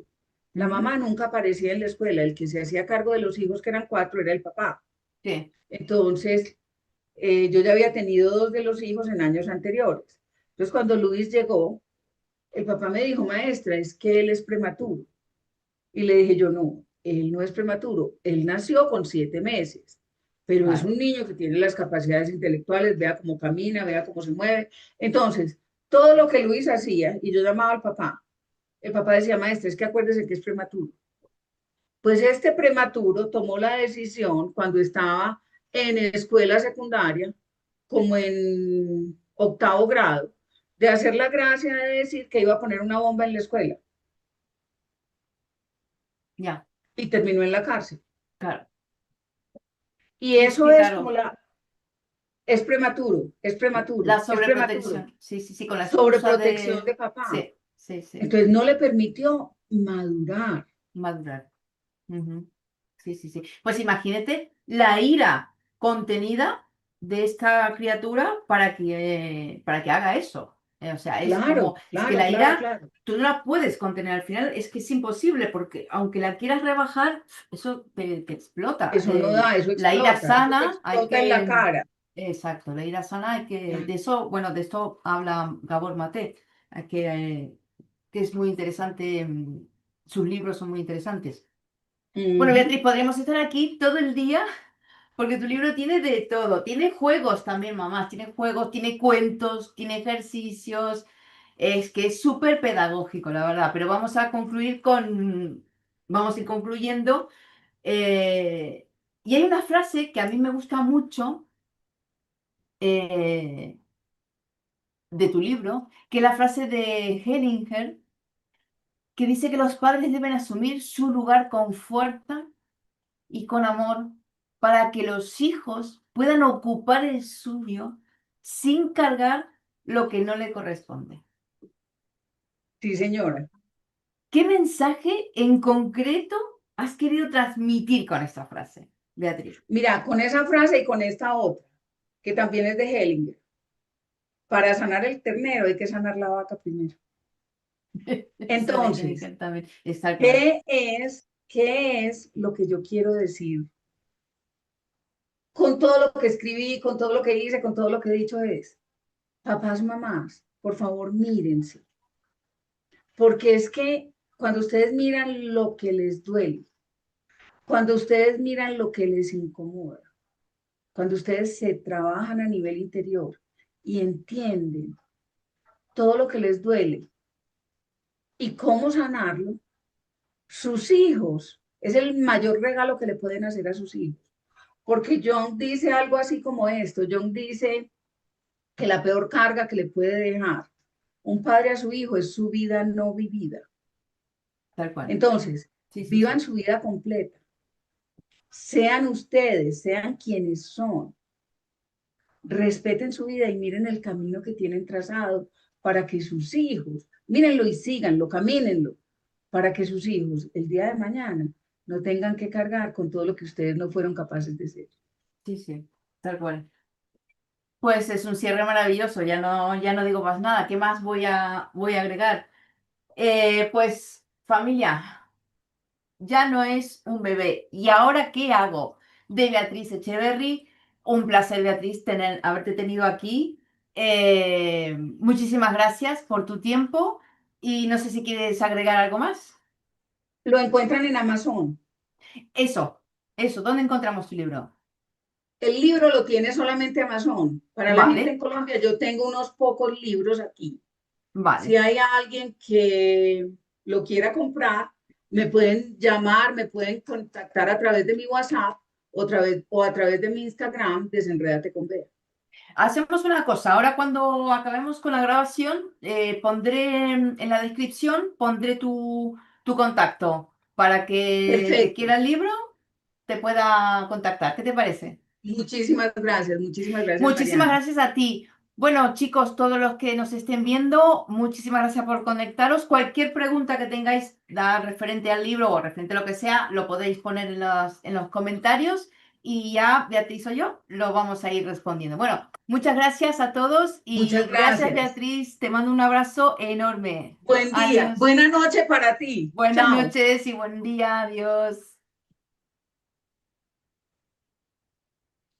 S2: La
S1: Ujú.
S2: mamá nunca aparecía en la escuela, el que se hacía cargo de los hijos, que eran 4, era el papá.
S1: Sí,
S2: Entonces, yo ya había tenido 2 de los hijos en años anteriores. Entonces, cuando Luis llegó, el papá me dijo, maestra, es que él es prematuro. Y le dije yo, no, él no es prematuro, él nació con 7 meses, pero es
S1: vale.
S2: un niño que tiene las capacidades intelectuales, vea cómo camina, vea cómo se mueve. Entonces, todo lo que Luis hacía, y yo llamaba al papá, el papá decía, maestra, es que acuérdese que es prematuro. Pues este prematuro tomó la decisión cuando estaba en escuela secundaria, como en octavo grado, de hacer la gracia de decir que iba a poner una bomba en la escuela.
S1: ya,
S2: y terminó en la cárcel.
S1: claro.
S2: Y
S1: Sí, es
S2: eso
S1: que
S2: es como
S1: claro,
S2: es prematuro, es prematuro,
S1: la
S2: es prematuro.
S1: sobreprotección, sí, sí, sí, con la excusa
S2: Sobreprotección
S1: de,
S2: de papá.
S1: sí, sí, sí,
S2: Entonces no le permitió madurar.
S1: madurar. Ujú. Sí, sí, sí. Pues imagínate la ira contenida de esta criatura para que haga eso. O sea, es como,
S2: Claro,
S1: es que
S2: claro,
S1: la
S2: claro,
S1: ira
S2: claro.
S1: tú no la puedes contener al final, es que es imposible porque aunque la quieras rebajar, eso te explota.
S2: Eso no da,
S1: La ira
S2: eso te
S1: sana hay
S2: explota en la
S1: que,
S2: cara.
S1: exacto, la ira sana hay que,
S2: Claro.
S1: de eso, bueno, de esto habla Gabor Maté, que es muy interesante, sus libros son muy interesantes. Bueno,
S2: Ujú.
S1: Beatriz, podríamos estar aquí todo el día porque tu libro tiene de todo. Tiene juegos también, mamá. Tiene juegos, tiene cuentos, tiene ejercicios. Es que es súper pedagógico, la verdad. Pero vamos a concluir con... Vamos a ir concluyendo. eh, Y hay una frase que a mí me gusta mucho eh, de tu libro, que es la frase de Hellinger, que dice que los padres deben asumir su lugar con fuerza y con amor para que los hijos puedan ocupar el suyo sin cargar lo que no le corresponde.
S2: Sí, señora.
S1: ¿Qué mensaje en concreto has querido transmitir con esta frase, Beatriz?
S2: Mira, con esa frase y con esta otra, que también es de Hellinger, para sanar el ternero hay que sanar la vaca primero.
S1: Esa de
S2: Entonces,
S1: Hegel también. Es tal cual.
S2: qué es lo que yo quiero decir? Con todo lo que escribí, con todo lo que hice, con todo lo que he dicho es, papás, mamás, por favor, mírense, porque es que cuando ustedes miran lo que les duele, cuando ustedes miran lo que les incomoda, cuando ustedes se trabajan a nivel interior y entienden todo lo que les duele y cómo sanarlo, sus hijos, es el mayor regalo que le pueden hacer a sus hijos. Porque John dice algo así como esto, John dice que la peor carga que le puede dejar un padre a su hijo es su vida no vivida.
S1: Tal cual.
S2: Entonces,
S1: Sí, sí,
S2: vivan
S1: sí.
S2: su vida completa, sean ustedes, sean quienes son, respeten su vida y miren el camino que tienen trazado para que sus hijos, mírenlo y síganlo, camínenlo, para que sus hijos el día de mañana no tengan que cargar con todo lo que ustedes no fueron capaces de ser.
S1: Sí, sí. Tal cual. Pues es un cierre maravilloso. Ya no digo más nada. ¿Qué más voy a agregar? Pues familia. Ya no es un bebé. ¿Y ahora qué hago? De Beatriz Echeverry. Un placer, Beatriz, haberte tenido aquí. Muchísimas gracias por tu tiempo y no sé si quieres agregar algo más.
S2: Lo encuentran en Amazon.
S1: Eso, eso, ¿dónde encontramos tu libro?
S2: El libro lo tiene solamente Amazon. Para la gente en
S1: Vale,
S2: Colombia, yo tengo unos pocos libros aquí. Si
S1: vale.
S2: hay alguien que lo quiera comprar, me pueden llamar, me pueden contactar a través de mi WhatsApp o a través de mi Instagram, Desenrédate con Bea.
S1: Hacemos una cosa. Ahora cuando acabemos con la grabación, pondré en la descripción, pondré tu contacto para que el que
S2: Perfecto.
S1: quiera el libro te pueda contactar. ¿Qué te parece?
S2: Muchísimas gracias,
S1: Muchísimas
S2: Mariana.
S1: gracias a ti. Bueno, chicos, todos los que nos estén viendo, muchísimas gracias por conectaros. Cualquier pregunta que tengáis referente al libro o referente a lo que sea, lo podéis poner en los comentarios y ya Beatriz o yo lo vamos a ir respondiendo. Bueno, muchas gracias a todos
S2: Muchas
S1: y gracias
S2: gracias.
S1: Beatriz. Te mando un abrazo enorme.
S2: Buen día.
S1: Adiós.
S2: Buena noche para ti.
S1: Buenas
S2: Chao.
S1: noches y buen día. Adiós.